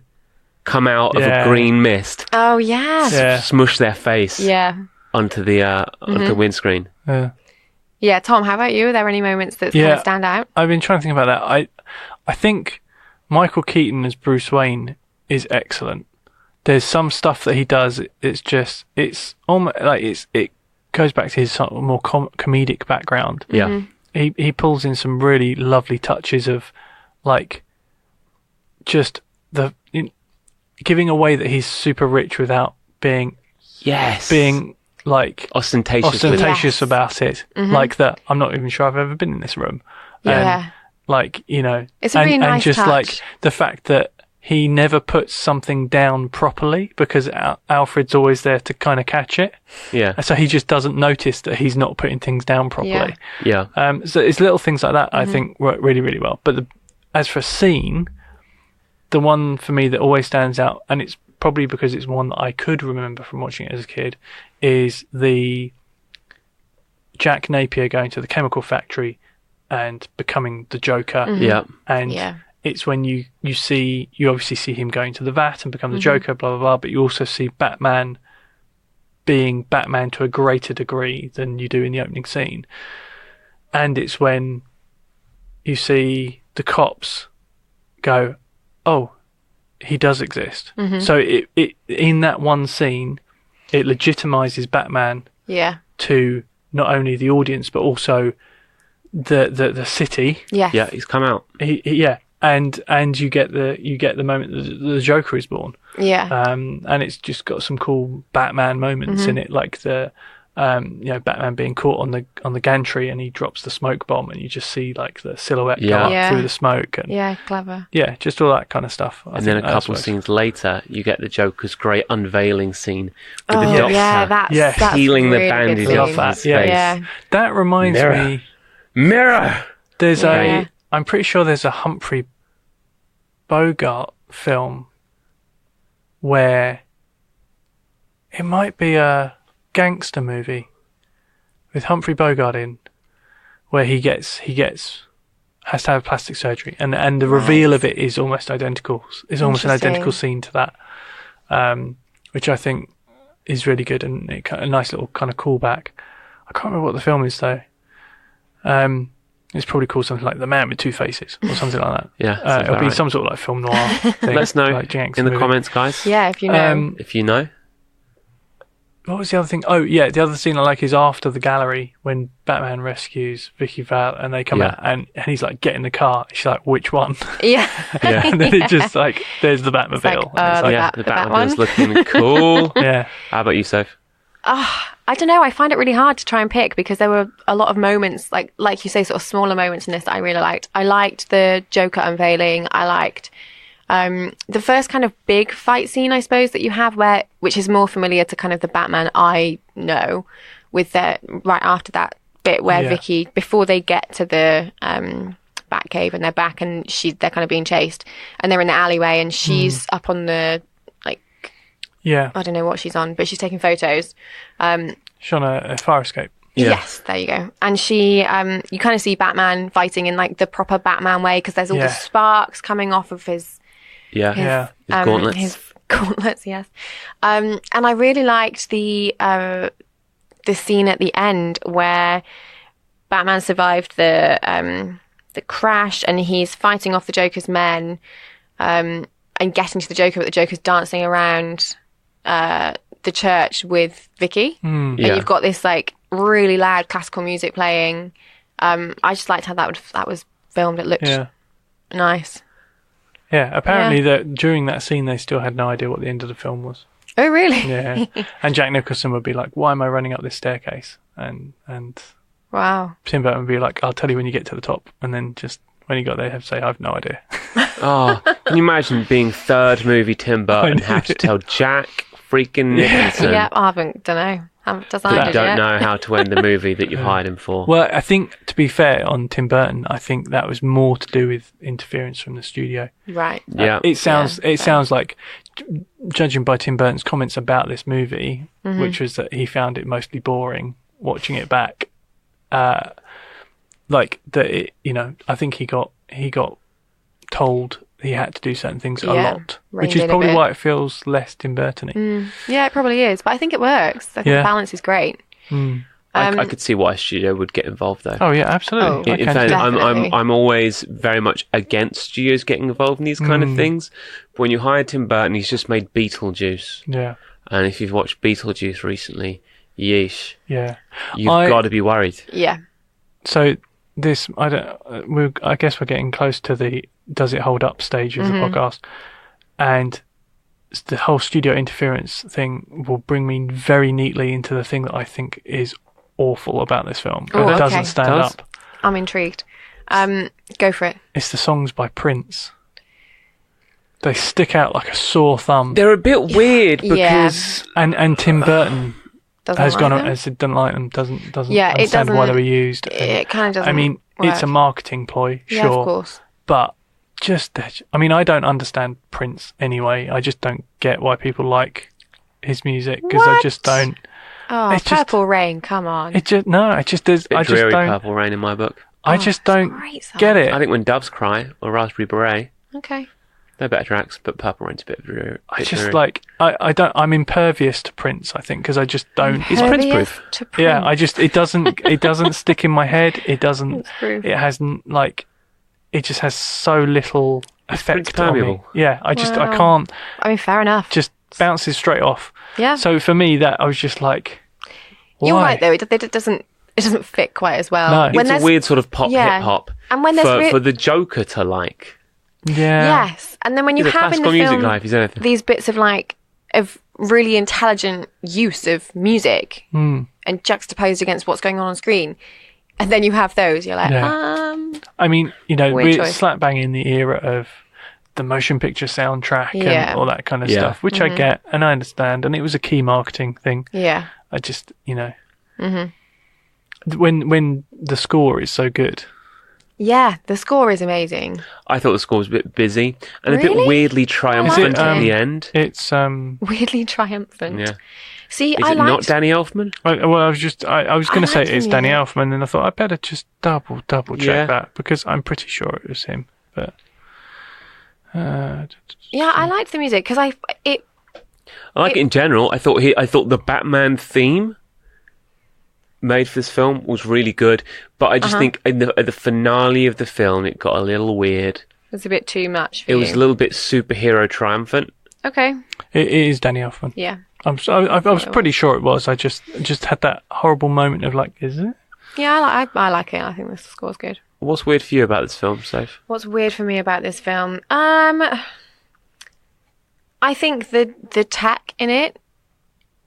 come out of a green mist. Oh, yeah. Smush their face onto the onto the windscreen. Yeah, Tom, how about you? Are there any moments that kind of stand out? I've been trying to think about that. I think Michael Keaton as Bruce Wayne is excellent. There's some stuff that he does. It's almost like it goes back to his sort of more comedic background. Yeah, he pulls in some really lovely touches of like just giving away that he's super rich without being like ostentatious about it. Like that I'm not even sure I've ever been in this room. And like, it's a really nice and just touch. like the fact that he never puts something down properly because Alfred's always there to kind of catch it. Yeah. And so he just doesn't notice that he's not putting things down properly. Yeah. So it's little things like that I think work really, really well. But as for a scene, the one for me that always stands out, and it's probably because it's one that I could remember from watching it as a kid, is the Jack Napier going to the chemical factory and becoming the Joker. Yeah. And it's when you obviously see him going to the vat and become the Joker, blah, blah, blah, but you also see Batman being Batman to a greater degree than you do in the opening scene. And it's when you see the cops go, oh, he does exist. So it in that one scene, it legitimizes Batman to not only the audience but also the city. Yeah, he's come out. And you get the moment that the Joker is born. And it's just got some cool Batman moments in it, like the Batman being caught on the gantry and he drops the smoke bomb and you just see like the silhouette go up through the smoke. And, clever. Yeah, just all that kind of stuff. And then a couple of scenes later, you get the Joker's great unveiling scene with the doctor that's healing really the bandage good off scene. his face. Yeah. That reminds me. Mirror! There's I'm pretty sure there's a Humphrey Bogart film where it might be a gangster movie with Humphrey Bogart in, where he has to have plastic surgery, and the reveal of it is almost identical. It's almost an identical scene to that, which I think is really good and a nice little kind of callback. I can't remember what the film is though. It's probably called something like The Man with Two Faces or something like that. Yeah, it'll be some sort of like film noir thing. Let us know like in the comments, guys. Yeah, if you know. If you know. What was the other thing? Oh, yeah, the other scene I like is after the gallery when Batman rescues Vicky Vale and they come out and he's like, get in the car. She's like, which one? Yeah. And then it just like, there's the Batmobile. The Batmobile's looking cool. Yeah. How about you, Soph? I don't know. I find it really hard to try and pick because there were a lot of moments, like you say, sort of smaller moments in this that I really liked. I liked the Joker unveiling. I liked the first kind of big fight scene, I suppose, that you have which is more familiar to kind of the Batman I know, with right after that bit where Vicky, before they get to the Batcave and they're back and they're kind of being chased and they're in the alleyway and she's up on the I don't know what she's on, but she's taking photos. She's on a fire escape. Yeah. Yes, there you go. And she, you kind of see Batman fighting in like the proper Batman way because there's all the sparks coming off of his gauntlets. His gauntlets, yes. And I really liked the scene at the end where Batman survived the crash and he's fighting off the Joker's men and getting to the Joker, but the Joker's dancing around the church with Vicky. And you've got this like really loud classical music playing. I just liked how that was filmed. It looked nice. Yeah, apparently that during that scene they still had no idea what the end of the film was. Oh, really? Yeah. And Jack Nicholson would be like, "Why am I running up this staircase?" And Wow. Tim Burton would be like, "I'll tell you when you get to the top." And then just when he got there, he'd have to say, "I have no idea." Oh, can you imagine being third movie Tim Burton have to tell Jack freaking Nicholson? Yeah, I don't know. Haven't decided You don't yet. know how to end the movie that you hired him for. Well, I think, to be fair, on Tim Burton, I think that was more to do with interference from the studio. Right. Yeah. It sounds like, judging by Tim Burton's comments about this movie, which was that he found it mostly boring watching it back. Like that, I think he got told he had to do certain things a lot, which is probably why it feels less Tim Burton-y. Yeah, it probably is, but I think it works. I think the balance is great. I could see why a studio would get involved though. Oh yeah, absolutely. In fact, I'm always very much against studios getting involved in these kind of things. But when you hire Tim Burton, he's just made Beetlejuice. Yeah. And if you've watched Beetlejuice recently, yeesh. Yeah. You've got to be worried. Yeah. So this, I guess we're getting close to the does it hold up stage of the podcast, and the whole studio interference thing will bring me very neatly into the thing that I think is awful about this film. Oh, It okay. doesn't stand up. I'm intrigued. Go for it. It's the songs by Prince. They stick out like a sore thumb. They're a bit weird because And Tim Burton Doesn't has like gone them? as it doesn't like them, doesn't Yeah, it understand why doesn't- they were used. It kind of doesn't. I mean, it's a work. marketing ploy, Yeah, sure, of course. but I don't understand Prince anyway. I just don't get why people like his music because I just don't. Oh, it's just- Purple Rain, come on. It just is. bit I just dreary don't. Purple Rain in my book. I just it's don't a great song. get it. I think When Doves Cry or Raspberry Beret, Okay. they're better tracks, but Purple Rain's a bit dreary. I just like I don't. I'm impervious to Prince. I think because I just don't. He's Prince-proof. To Prince. Yeah, it doesn't stick in my head. It doesn't. It's proof. It hasn't it just has so little effect on me. permeable. Yeah, I Wow. can't. I mean, fair enough. Just bounces straight off. Yeah. So for me, that I was just like, why? You're right though. It doesn't fit quite as well. No. It's a there's- weird sort of pop Yeah. hip hop. And when there's for the Joker to like. Yeah. Yes, and then when you He's a have in the classical music film guy, if he's anything. these bits of really intelligent use of music and juxtaposed against what's going on screen, and then you have those, you're like, I mean, Weird we're choice. slap bang in the era of the motion picture soundtrack Yeah. and all that kind of Yeah. stuff, which I get and I understand, and it was a key marketing thing. yeah, I just, when the score is so good. yeah. The score is amazing. I thought the score was a bit busy and a bit Really? weirdly triumphant Is it, at the end. It's Weirdly triumphant. Yeah. See, Is I it liked. not Danny Elfman? I was going to say liked it's him, Danny yeah. Elfman, and I thought I better just double check Yeah. that because I'm pretty sure it was him. But Yeah, I liked the music because I like it in general. I thought the Batman theme made for this film was really good, but I just think at the finale of the film it got a little weird. was a bit too much for It you. was a little bit superhero triumphant. Okay. it is Danny Elfman. Yeah. I was pretty sure it was. I just had that horrible moment of like, is it? Yeah, I like it. I think the score's good. What's weird for you about this film, Safe? What's weird for me about this film? I think the tech in it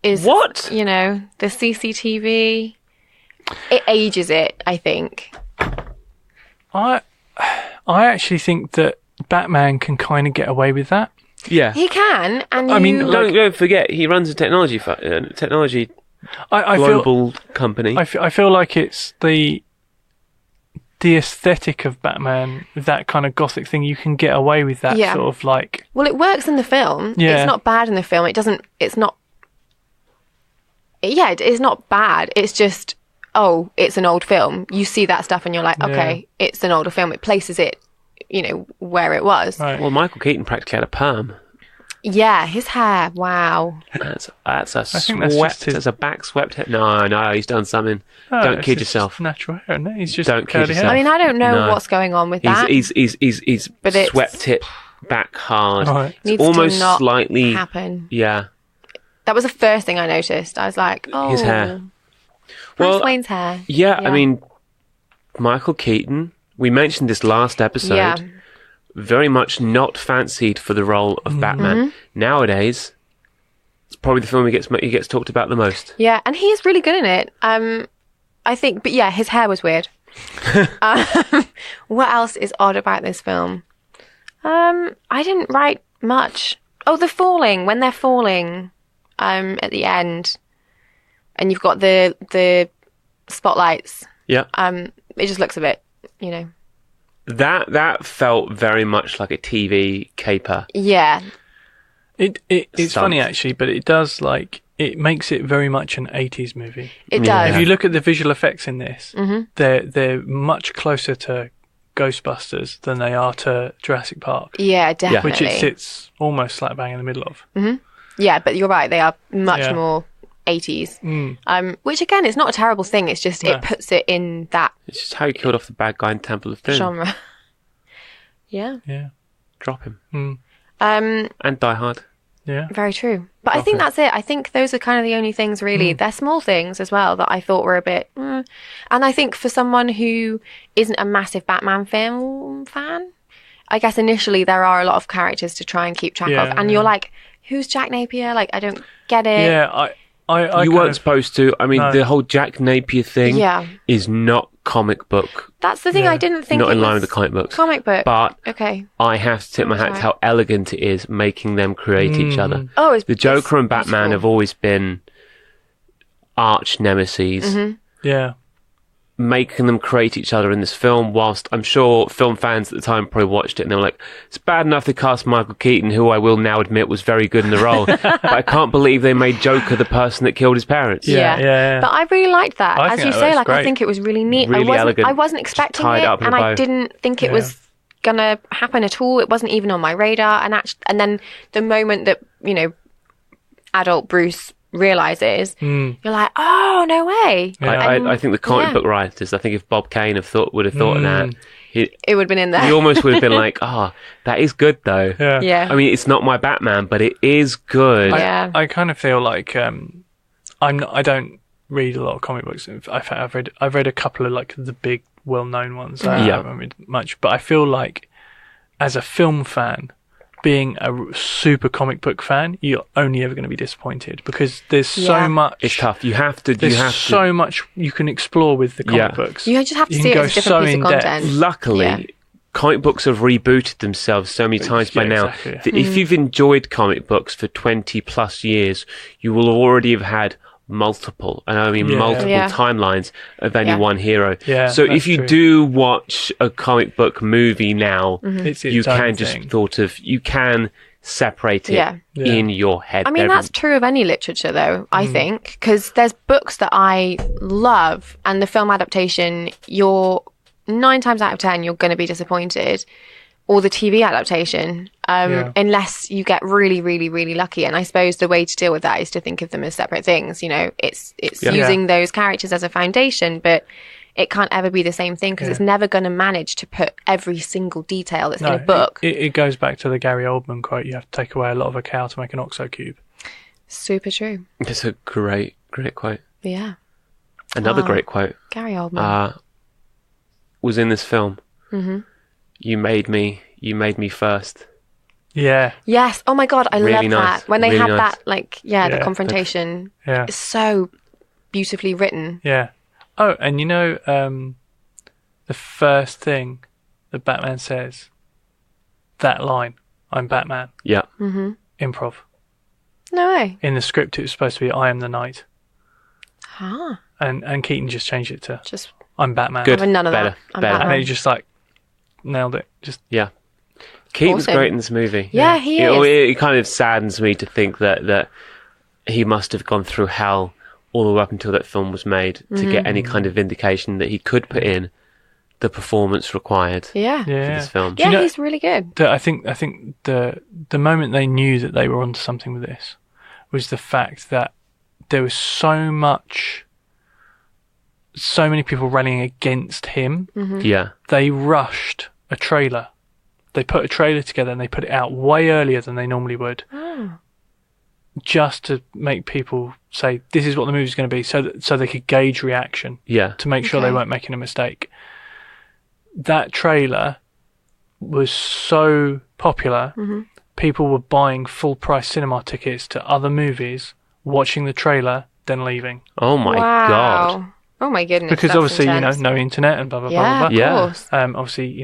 is What? the CCTV. It ages it, I think. I actually think that Batman can kind of get away with that. Yeah. He can, and I mean, Don't forget, he runs a technology I global company. I feel like it's the aesthetic of Batman, that kind of gothic thing. You can get away with that Yeah. sort of like. well, it works in the film. Yeah. It's not bad in the film. It's not. Yeah, it's not bad. It's just, it's an old film. You see that stuff and you're like, okay, it's an older film. It places it, where it was. Right. Well, Michael Keaton practically had a perm. Yeah, his hair. Wow. That's a think that's swept. just his- That's a back swept hair. No, he's done something. Oh, Don't it's kid just yourself. Natural hair, isn't it? He's just Don't kid curly yourself. I hair. mean, I don't know No. what's going on with that. He's But it's- swept it back hard. Right. It's Needs almost to not slightly. happen. Yeah. That was the first thing I noticed. I was like, oh, His hair. Bruce Wayne's hair. Yeah, I mean, Michael Keaton, we mentioned this last episode, very much not fancied for the role of Batman. Nowadays, it's probably the film he gets talked about the most. Yeah, and he is really good in it. I think, but his hair was weird. What else is odd about this film? I didn't write much. Oh, when they're falling at the end, and you've got the spotlights. Yeah. It just looks a bit, That felt very much like a TV caper. Yeah. It's funny actually, but it does it makes it very much an 80s movie. It does. If you look at the visual effects in this, they're much closer to Ghostbusters than they are to Jurassic Park. Yeah, definitely. Which it sits almost slap bang in the middle of. Yeah, but you're right. They are much more 80s. Which again is not a terrible thing. It's just it puts it in that. It's just how he killed off the bad guy in Temple of Doom. Genre. Yeah. Drop him. And Die Hard. Yeah. Very true. But I think that's it. I think those are kind of the only things really. They're small things as well that I thought were a bit. And I think for someone who isn't a massive Batman film fan, I guess initially there are a lot of characters to try and keep track of. And you're like, who's Jack Napier? I don't get it. Yeah, you weren't supposed to. I mean, the whole Jack Napier thing is not comic book. That's the thing. I didn't think not it in line was with the comic books. Comic book. But okay. I have to tip my hat to how elegant it is making them create each other. Oh, the Joker and Batman have always been arch nemeses. Yeah. Making them create each other in this film, whilst I'm sure film fans at the time probably watched it and they were like, it's bad enough they cast Michael Keaton, who I will now admit was very good in the role, but I can't believe they made Joker the person that killed his parents. Yeah. But I really liked that. As you say, great. I think it was really neat. Really elegant. I wasn't expecting it, and I didn't think it was gonna happen at all. It wasn't even on my radar. And then the moment that adult Bruce realizes, you're like, oh, no way. I think the comic book writers, I think if Bob Kane would have thought of that, it would have been in there. He almost would have been like, that is good though. Yeah. I mean, it's not my Batman, but it is good. I kind of feel like I don't read a lot of comic books. I've read a couple of the big well-known ones. I haven't read much, but I feel like as a film fan, being a super comic book fan, you're only ever going to be disappointed because there's so much. It's tough. You have to. There's so much you can explore with the comic books. You just have to see it as a different piece of content. Luckily, comic books have rebooted themselves so many times by now that if you've enjoyed comic books for 20 plus years, you will already have had multiple timelines of any one hero. So if you do watch a comic book movie now, you can just you can separate it in your head. I mean, that's true of any literature though, I think, because there's books that I love and the film adaptation, you're 9 times out of 10 you're going to be disappointed, or the TV adaptation, unless you get really, really, really lucky. And I suppose the way to deal with that is to think of them as separate things. It's using those characters as a foundation, but it can't ever be the same thing because it's never going to manage to put every single detail that's in a book. It goes back to the Gary Oldman quote, you have to take away a lot of a cow to make an OXO cube. Super true. It's a great quote. Yeah. Another great quote. Gary Oldman. Was in this film. You made me first. Yeah. Yes. Oh my God, I really love nice. that. When they really had nice. that, the confrontation. Yeah. It's so beautifully written. Yeah. Oh, and the first thing that Batman says, that line, I'm Batman. Yeah. Improv. No way. In the script, it was supposed to be, I am the Knight. Huh. And Keaton just changed it to, just I'm Batman. Good. None of better. that. I'm better. Batman. And he just nailed it. Keaton's Awesome. great in this movie. Yeah, he is. It kind of saddens me to think that he must have gone through hell all the way up until that film was made to get any kind of vindication that he could put in the performance required for this film. Yeah, he's really good. I think the moment they knew that they were onto something with this was the fact that there was so many people rallying against him. Yeah. They rushed a trailer. They put a trailer together and they put it out way earlier than they normally would. just to make people say this is what the movie's going to be, so they could gauge reaction. Yeah. To make sure they weren't making a mistake. That trailer was so popular. People were buying full price cinema tickets to other movies, watching the trailer, then leaving. Oh my god. Oh my goodness. Because obviously, intense. No internet and blah blah blah blah. Yeah, of course. Obviously,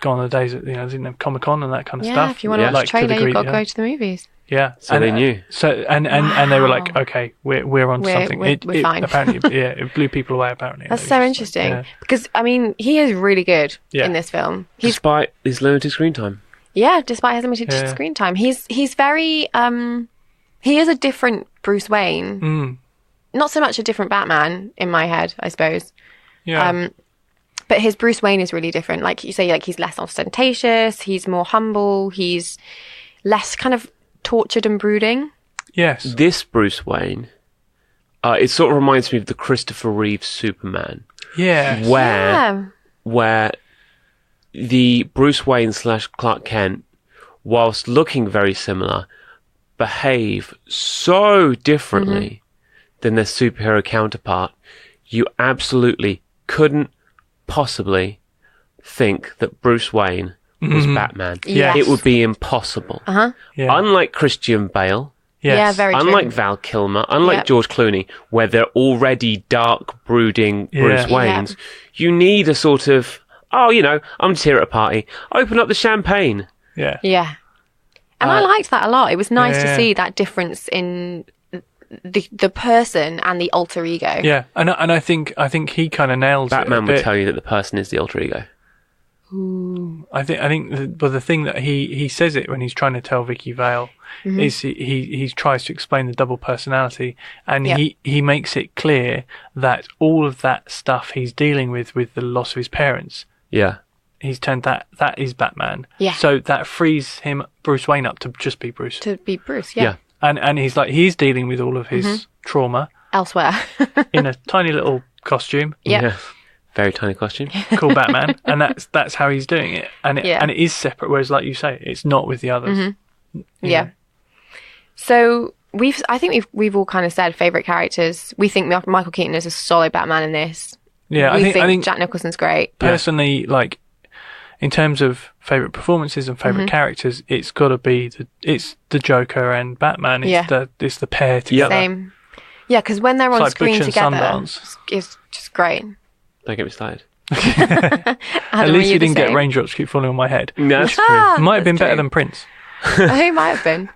gone are the days that didn't have Comic-Con and that kind of stuff. Yeah, if you want to watch a trailer, you've got to go to the movies. Yeah. So they knew. So and they were like, okay, we're on something. We're fine. Apparently, it blew people away. Apparently, that's so interesting because he is really good in this film. Despite his limited screen time. Yeah, despite his limited screen time, he's very he is a different Bruce Wayne. Not so much a different Batman in my head, I suppose. Yeah. But his Bruce Wayne is really different. Like you say, like he's less ostentatious, he's more humble, he's less kind of tortured and brooding. Yes. This Bruce Wayne, it sort of reminds me of the Christopher Reeve Superman. Yeah. Where the Bruce Wayne / Clark Kent, whilst looking very similar, behave so differently than their superhero counterpart. You absolutely couldn't possibly think that Bruce Wayne was Batman. Yes. It would be impossible. Yeah. Unlike Christian Bale, Yes. Yeah, very true. unlike Val Kilmer, unlike George Clooney, where they're already dark, brooding Bruce Waynes, you need a sort of, I'm just here at a party. Open up the champagne. Yeah. Yeah. And I liked that a lot. It was nice to see that difference in the person and the alter ego. Yeah, and I think he kind of nails Batman it. would tell you that the person is the alter ego. Ooh. I think the thing that he says it when he's trying to tell Vicky Vale is he tries to explain the double personality, and he makes it clear that all of that stuff he's dealing with the loss of his parents. Yeah. He's turned that is Batman. Yeah. So that frees Bruce Wayne up to just be Bruce. To be Bruce, yeah. And he's dealing with all of his trauma Elsewhere. in a tiny little costume. Yeah. Very tiny costume. Called Batman, and that's how he's doing it. And it is separate, whereas like you say, it's not with the others. Yeah. So I think we've all kind of said favourite characters. We think Michael Keaton is a solid Batman in this. Yeah, I think Jack Nicholson's great. Personally, like in terms of favourite performances and favourite characters, it's got to be the Joker and Batman. It's the pair together. Same. Yeah, because when they're on like screen Butch and together, Sundance. it's just great. Don't get me started. At least you didn't get raindrops keep falling on my head. No, that's true. It might have been better than Prince. Who might have been?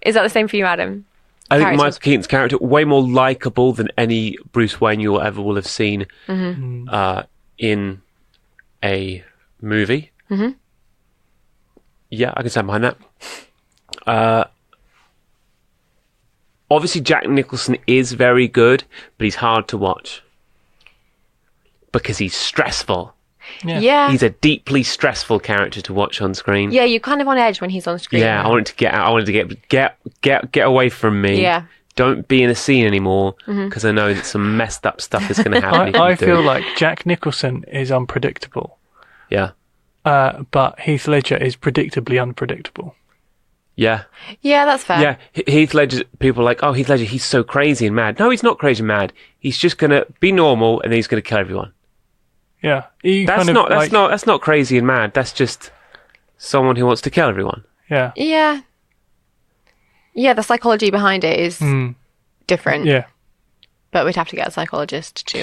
Is that the same for you, Adam? I think Michael Keaton's character way more likable than any Bruce Wayne you ever will have seen in a movie. Yeah, I can stand behind that. Obviously, Jack Nicholson is very good, but he's hard to watch because he's stressful. Yeah. He's a deeply stressful character to watch on screen. Yeah, you're kind of on edge when he's on screen. Yeah, I wanted to get out. I wanted to get away from me. Yeah. Don't be in a scene anymore because I know that some messed up stuff is going to happen. I feel like Jack Nicholson is unpredictable. Yeah. But Heath Ledger is predictably unpredictable. Yeah. Yeah, that's fair. Yeah, Heath Ledger, people are like, oh, Heath Ledger, he's so crazy and mad. No, he's not crazy and mad. He's just going to be normal and then he's going to kill everyone. Yeah. That's not crazy and mad. That's just someone who wants to kill everyone. Yeah. Yeah. Yeah, the psychology behind it is different. Yeah. But we'd have to get a psychologist to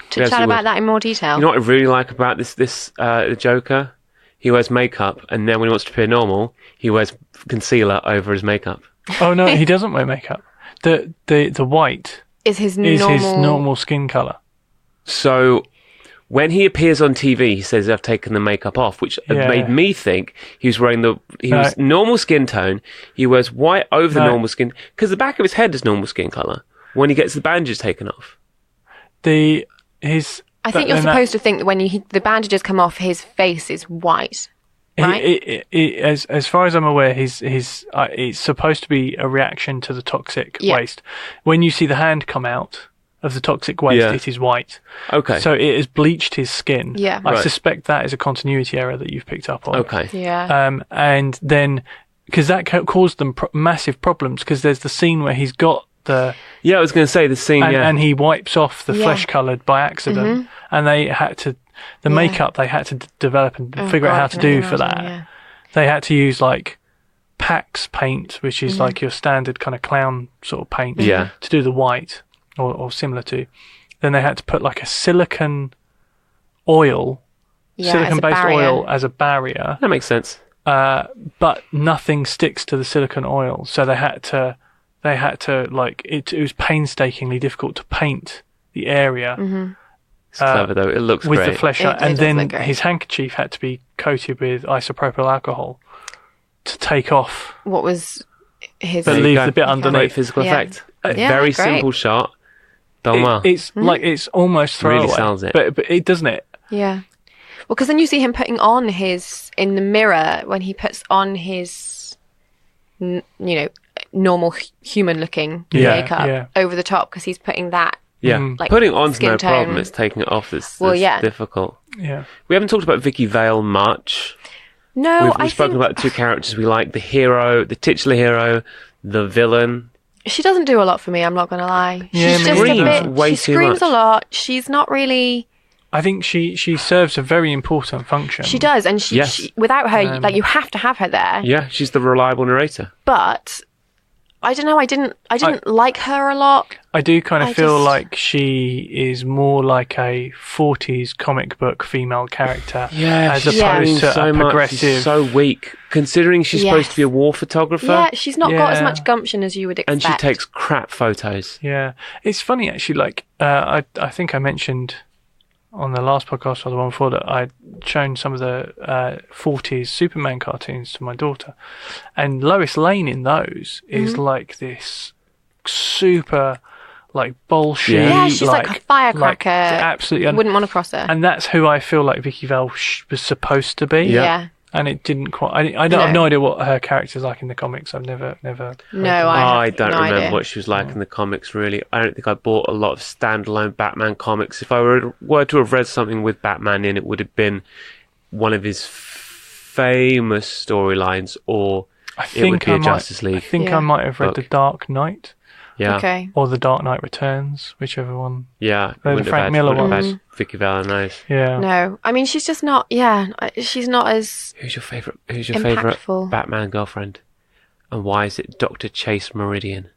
chat about that in more detail. You know what I really like about the Joker? He wears makeup, and then when he wants to appear normal, he wears concealer over his makeup. Oh no, he doesn't wear makeup. The white is his normal skin color. So when he appears on TV, he says, "I've taken the makeup off," which made me think he was wearing was normal skin tone. He wears white over the normal skin because the back of his head is normal skin color. When he gets the bandages taken off, I think you're supposed to think that when the bandages come off, his face is white, right? As far as I'm aware, it's supposed to be a reaction to the toxic waste. When you see the hand come out of the toxic waste, it is white. Okay. So it has bleached his skin. Yeah. I suspect that is a continuity error that you've picked up on. Okay. Yeah. And then because that caused them massive problems, because there's the scene where he's got the... Yeah, I was going to say the scene, and he wipes off the flesh-coloured by accident, and they had to... The makeup they had to develop and figure out how to do for that. Yeah. They had to use, like, Pax paint, which is like your standard kind of clown sort of paint, to do the white, or similar to. Then they had to put, like, a silicone oil, silicone-based oil as a barrier. That makes sense. But nothing sticks to the silicone oil, so they had to like it was painstakingly difficult to paint the area. It's clever though. It looks with great. The flesh out, and then his handkerchief had to be coated with isopropyl alcohol to take off what was his, but leave the bit underneath. Great physical effect. A very simple shot. Done well. It's like it's almost throwaway. Really sells it. But it doesn't it. Yeah. Well, because then you see him putting on in the mirror when he puts on his, normal human-looking makeup over the top, because he's putting that. Yeah, like, putting on's no tone. problem. It's taking it off that's difficult. Yeah, we haven't talked about Vicky Vale much. No, we've spoken about the two characters we like: the hero, the titular hero, the villain. She doesn't do a lot for me. I'm not going to lie. Yeah, she's just a bit. She screams a lot. She's not really. I think she serves a very important function. She does, and she without her, like, you have to have her there. Yeah, she's the reliable narrator. But I don't know. I didn't like her a lot. I do kind of feel like she is more like a 40s comic book female character, as opposed to a progressive. So weak, considering she's supposed to be a war photographer. Yeah, she's not got as much gumption as you would expect. And she takes crap photos. Yeah, it's funny actually. Like I think I mentioned on the last podcast or the one before that I'd shown some of the 40s Superman cartoons to my daughter, and Lois Lane in those is like this super like bullshit. Yeah, she's like a firecracker. Absolutely, wouldn't want to cross her. And that's who I feel like Vicky Vale was supposed to be. Yeah. And it didn't quite. I don't have no idea what her character's like in the comics. I've never. No, I don't remember what she was like in the comics. Really, I don't think I bought a lot of standalone Batman comics. If I were to have read something with Batman in, it would have been one of his famous storylines, or it would be a Justice League. I think I might have read The Dark Knight. Yeah. Okay. Or The Dark Knight Returns, whichever one. Yeah. The Frank Miller one. Vicky Vale, nice. Yeah. No, I mean, she's just not. Yeah, she's not as. Who's your favorite Batman girlfriend? And why is it Dr. Chase Meridian?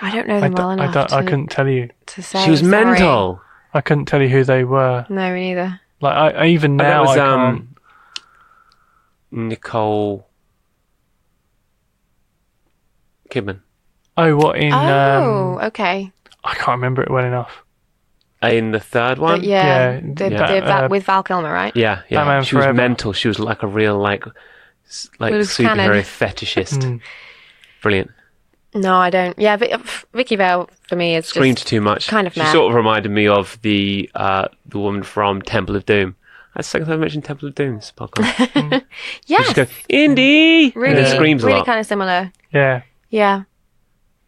I don't know them well enough. I couldn't tell you. To say, she was mental. I couldn't tell you who they were. No, me neither. Like I even now that was, I can't. Nicole Kidman. Oh, what in? Okay. I can't remember it well enough. In the third one? With Val Kilmer, right? Yeah. Batman she Forever. was mental. She was like a real superhero fetishist. Brilliant. No, I don't. Yeah, Vicky Vale for me is screamed too much. Kind of. She sort of reminded me of the woman from Temple of Doom. That's the second time I mentioned Temple of Doom in this podcast. Yes. She just go, Indy! Really, and then screams a lot. Really kind of similar. Yeah. Yeah.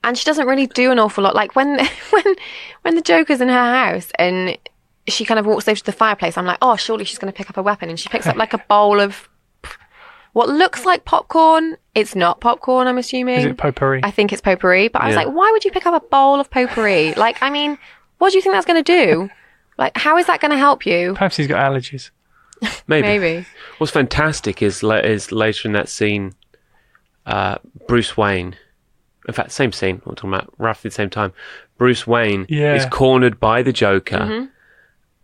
And she doesn't really do an awful lot. Like when the Joker's in her house and she kind of walks over to the fireplace, I'm like, oh, surely she's going to pick up a weapon. And she picks up like a bowl of what looks like popcorn. It's not popcorn, I'm assuming. Is it potpourri? I think it's potpourri. But I was like, why would you pick up a bowl of potpourri? Like, I mean, what do you think that's going to do? Like, how is that going to help you? Perhaps he's got allergies. Maybe. What's fantastic is later in that scene, Bruce Wayne. In fact, same scene. We're talking about roughly the same time. Bruce Wayne is cornered by the Joker,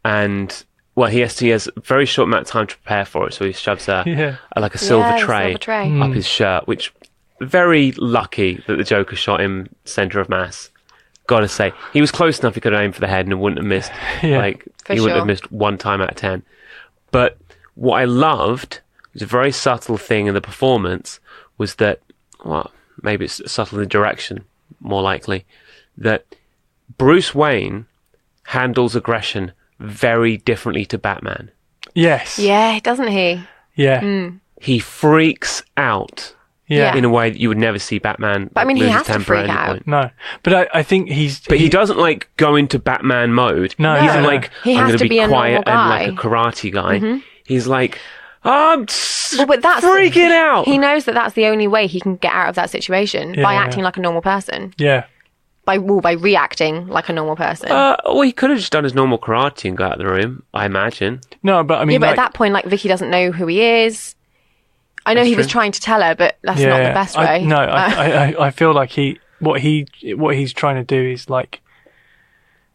and he has a very short amount of time to prepare for it. So he shoves a silver tray up his shirt, which very lucky that the Joker shot him center of mass. Gotta say, he was close enough. He could have aimed for the head and wouldn't have missed. He wouldn't have missed 1 time out of 10. But what I loved was a very subtle thing in the performance was that, maybe it's subtle in the direction, more likely, that Bruce Wayne handles aggression very differently to Batman. Yes. Yeah, doesn't he? Yeah. He freaks out. Yeah. In a way that you would never see Batman. But I mean, he has to freak out. No. But I think he doesn't like go into Batman mode. No. He isn't like, he I'm going to be a quiet and guy. like a karate guy. He's like, I'm but that's freaking out. He knows that that's the only way he can get out of that situation by acting like a normal person. Yeah. By reacting like a normal person. Well, he could have just done his normal karate and got out of the room, I imagine. No, but I mean... Yeah, but at that point, like, Vicky doesn't know who he is. I know he was trying to tell her, but that's not the best way. I feel like what he's trying to do is, like,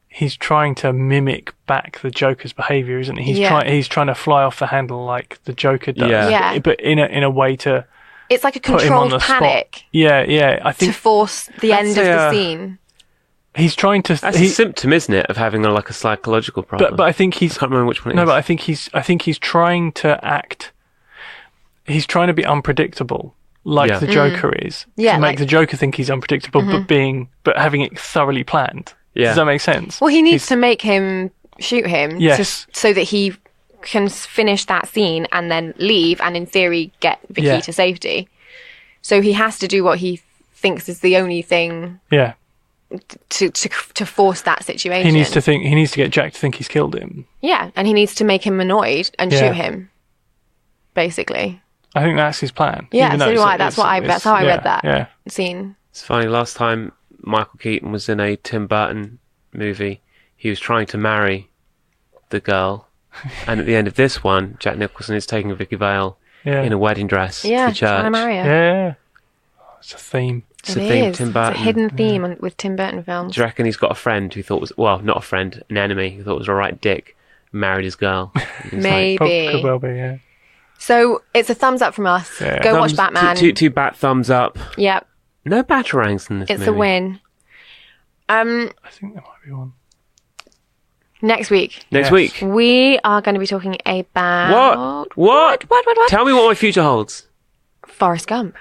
he's trying to mimic back the Joker's behaviour, isn't he? He's trying to fly off the handle like the Joker does. Yeah. But in a way to... It's like a controlled panic. Spot. Yeah. I think... To force the end of the scene. He's trying to... That's a symptom, isn't it, of having a psychological problem? But I think he's... I can't remember which one it is. No, but I think he's trying to act... He's trying to be unpredictable, like the Joker is. Yeah, to make the Joker think he's unpredictable, but having it thoroughly planned. Yeah. Does that make sense? Well, he needs to make him shoot him so that he can finish that scene and then leave and, in theory, get Vicky to safety. So he has to do what he thinks is the only thing... Yeah. To force that situation. He needs to get Jack to think he's killed him. Yeah, and he needs to make him annoyed and shoot him. Basically. I think that's his plan. Yeah, so do I. That's how I read that scene. It's funny, last time Michael Keaton was in a Tim Burton movie, he was trying to marry the girl. And at the end of this one, Jack Nicholson is taking Vicky Vale in a wedding dress to the church. Trying to marry her. Yeah. It's a theme. It's a theme, Tim Burton. It's a hidden theme with Tim Burton films. Do you reckon he's got a friend who thought was... Well, not a friend, an enemy who thought was a right dick, married his girl? Maybe. Could well be, yeah. So, it's a thumbs up from us. Yeah. Go watch Batman. Two bat thumbs up. Yep. No batarangs in this movie. It's a win. I think there might be one. Next week. Next week. We are going to be talking about... What? Tell me what my future holds. Forrest Gump.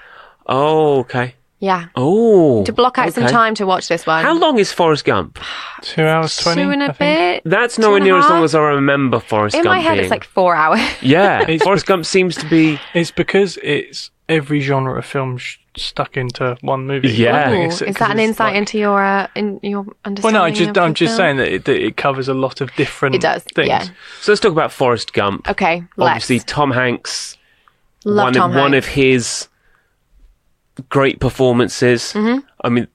Oh, okay. Yeah. Oh. To block out some time to watch this one. How long is Forrest Gump? 2 hours 20. 2 and a bit. That's nowhere near as long as I remember Forrest Gump In my head, being. it's like 4 hours. Yeah. Forrest Gump seems to be... It's because it's every genre of film stuck into one movie. Yeah. Ooh, is that an insight into your understanding? Well, no, I'm just saying that it covers a lot of different things. Yeah. So let's talk about Forrest Gump. Okay, Obviously, Tom Hanks. Love Tom Hanks. One of his great performances. Mm-hmm. I mean,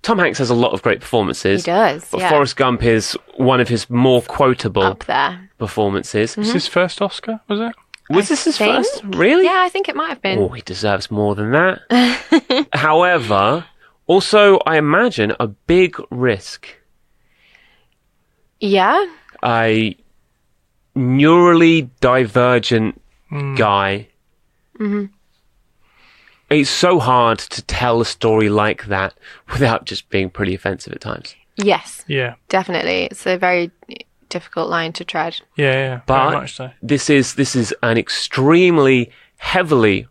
Tom Hanks has a lot of great performances. He does, But Forrest Gump is one of his more quotable up there performances. Was his first Oscar, was it? Was this his first? Really? Yeah, I think it might have been. Oh, he deserves more than that. However, also, I imagine a big risk. Yeah? A neurally divergent guy. Mm-hmm. It's so hard to tell a story like that without just being pretty offensive at times. Yes. Yeah. Definitely. It's a very difficult line to tread. Yeah. But very much so. This is an extremely heavily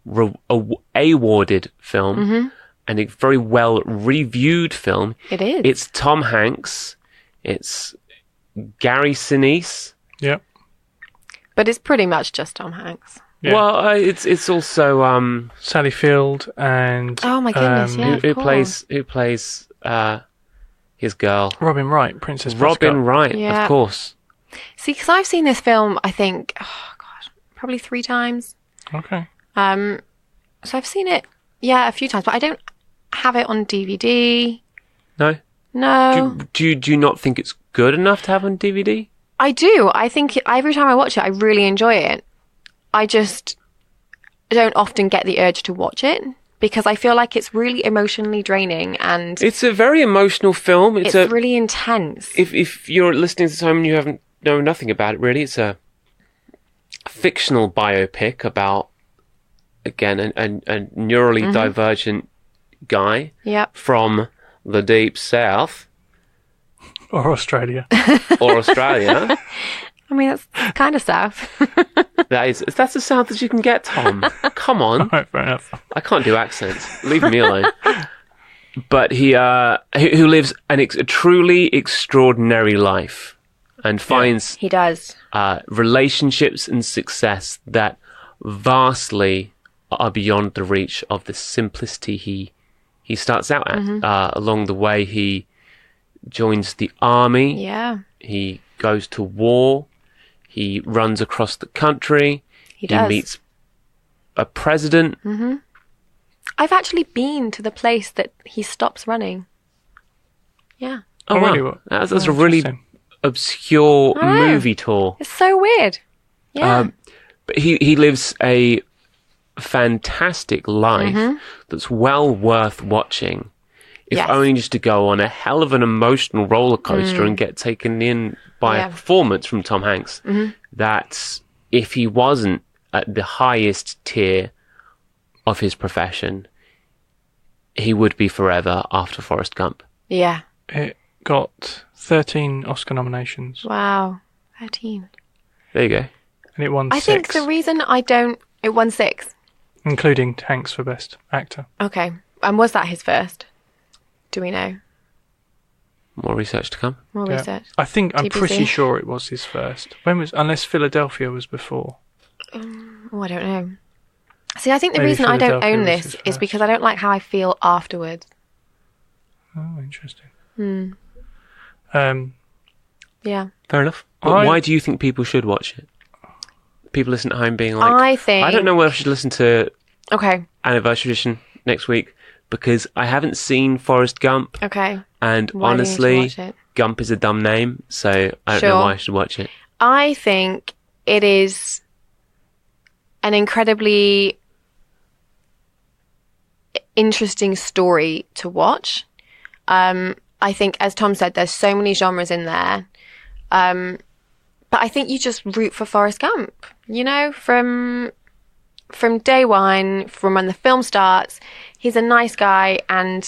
awarded film and a very well reviewed film. It is. It's Tom Hanks. It's Gary Sinise. Yep. But it's pretty much just Tom Hanks. Yeah. Well, it's also Sally Field and oh my goodness, who plays his girl, Robin Wright, Princess Robin Prescott. Wright, yeah. Of course. See, because I've seen this film, I think, probably 3 times. Okay. So I've seen it, a few times, but I don't have it on DVD. No. Do you not think it's good enough to have on DVD? I do. I think every time I watch it, I really enjoy it. I just don't often get the urge to watch it because I feel like it's really emotionally draining and... It's a very emotional film. It's really intense. If you're listening to this and you know nothing about it, really, it's a fictional biopic about, again, a neurally divergent guy from the Deep South. Or Australia. I mean, that's kind of south. That's the south that you can get, Tom. Come on. All right, fair enough. I can't do accents. Leave me alone. But he who lives a truly extraordinary life and finds he does relationships and success that vastly are beyond the reach of the simplicity he starts out at. Along the way, he joins the army. Yeah. He goes to war. He runs across the country. He does. meets a president. Mm-hmm. I've actually been to the place that he stops running. Yeah. Oh, wow. Really? That's a really obscure movie tour. It's so weird. Yeah. But he lives a fantastic life that's well worth watching. If only just to go on a hell of an emotional roller coaster and get taken in by a performance from Tom Hanks. That if he wasn't at the highest tier of his profession, he would be forever after Forrest Gump. Yeah. It got 13 Oscar nominations. Wow. 13. There you go. And it won 6. I think the reason it won 6. Including Hanks for Best Actor. Okay. And was that his first? Do we know? More research to come. More research. I'm TBC. pretty sure it was his first. Unless Philadelphia was before. I don't know. See, I think the reason I don't own this is because I don't like how I feel afterwards. Oh, interesting. Yeah. Fair enough. But why do you think people should watch it? People listen at home being like, I don't know whether I should listen to Anniversary Edition next week because I haven't seen Forrest Gump. Okay. And why honestly, Gump is a dumb name, so I don't know why I should watch it. I think it is an incredibly interesting story to watch. I think, as Tom said, there's so many genres in there. But I think you just root for Forrest Gump, you know, from day one, from when the film starts. He's a nice guy, and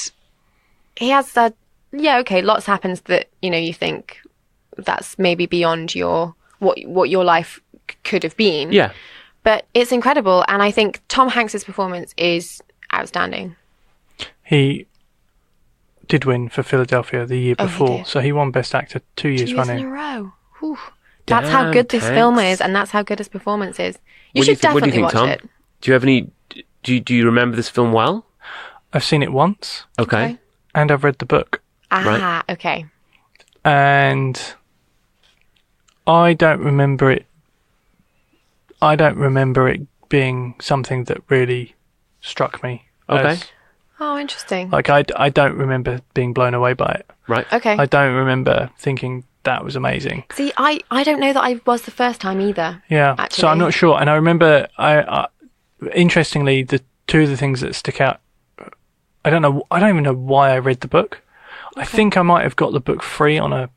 he has that. Yeah, okay, lots happens that, you know, you think that's maybe beyond what your life could have been. Yeah. But it's incredible, and I think Tom Hanks's performance is outstanding. He did win for Philadelphia the year before, so he won Best Actor 2 years running. 2 years in a row. Whew. That's how good this film is, and that's how good his performance is. You should definitely watch it. Do you have any? Do you remember this film well? I've seen it once. Okay. And I've read the book. Ah, okay. And I don't remember it. I don't remember it being something that really struck me. Okay. Oh, interesting. Like I don't remember being blown away by it. Right. Okay. I don't remember thinking that was amazing. See, I don't know that I was the first time either. Yeah. Actually. So I'm not sure. And I remember, interestingly, the two of the things that stick out. I don't even know why I read the book. Okay. I think I might have got the book free on a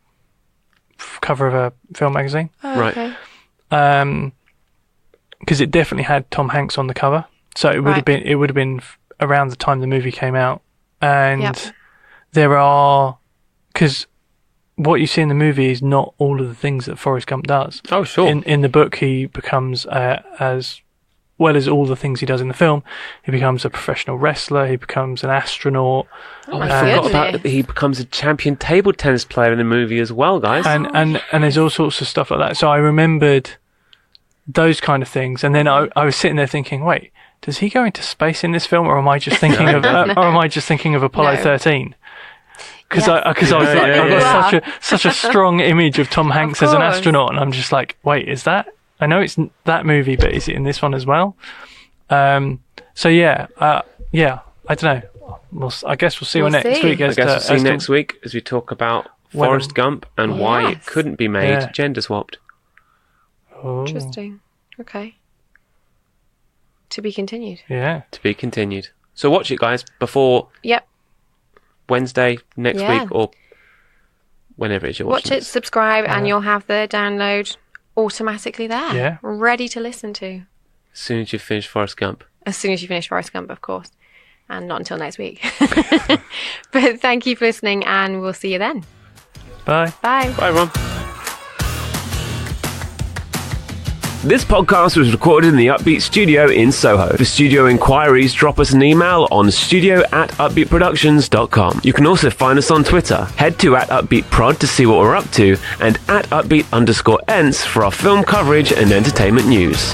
cover of a film magazine. Oh, right. Okay. Because it definitely had Tom Hanks on the cover, so it would have been around the time the movie came out, and because what you see in the movie is not all of the things that Forrest Gump does. Oh, sure. In the book, he becomes as well as all the things he does in the film. He becomes a professional wrestler. He becomes an astronaut. Oh, I forgot about that. He becomes a champion table tennis player in the movie as well, guys. And there's all sorts of stuff like that. So I remembered those kind of things, and then I was sitting there thinking, wait, does he go into space in this film, or am I just thinking of Apollo 13? Because I was like, I've got such a strong image of Tom Hanks as an astronaut, and I'm just like, wait, is that? I know it's that movie, but is it in this one as well? So yeah, I don't know. I guess we'll see next week. I guess we'll see next week as we talk about Forrest Gump and why it couldn't be made gender swapped. Oh. Interesting. Okay. To be continued. Yeah. To be continued. So watch it, guys, before Wednesday next week or whenever it is you're watching. Watch it, subscribe, and you'll have the download automatically there. Yeah. Ready to listen to. As soon as you finish Forrest Gump. As soon as you finish Forrest Gump, of course. And not until next week. But thank you for listening, and we'll see you then. Bye. Bye. Bye, everyone. This podcast was recorded in the Upbeat Studio in Soho. For studio inquiries, drop us an email on studio@upbeatproductions.com. You can also find us on Twitter. Head to @upbeatprod to see what we're up to, and @upbeat_ents for our film coverage and entertainment news.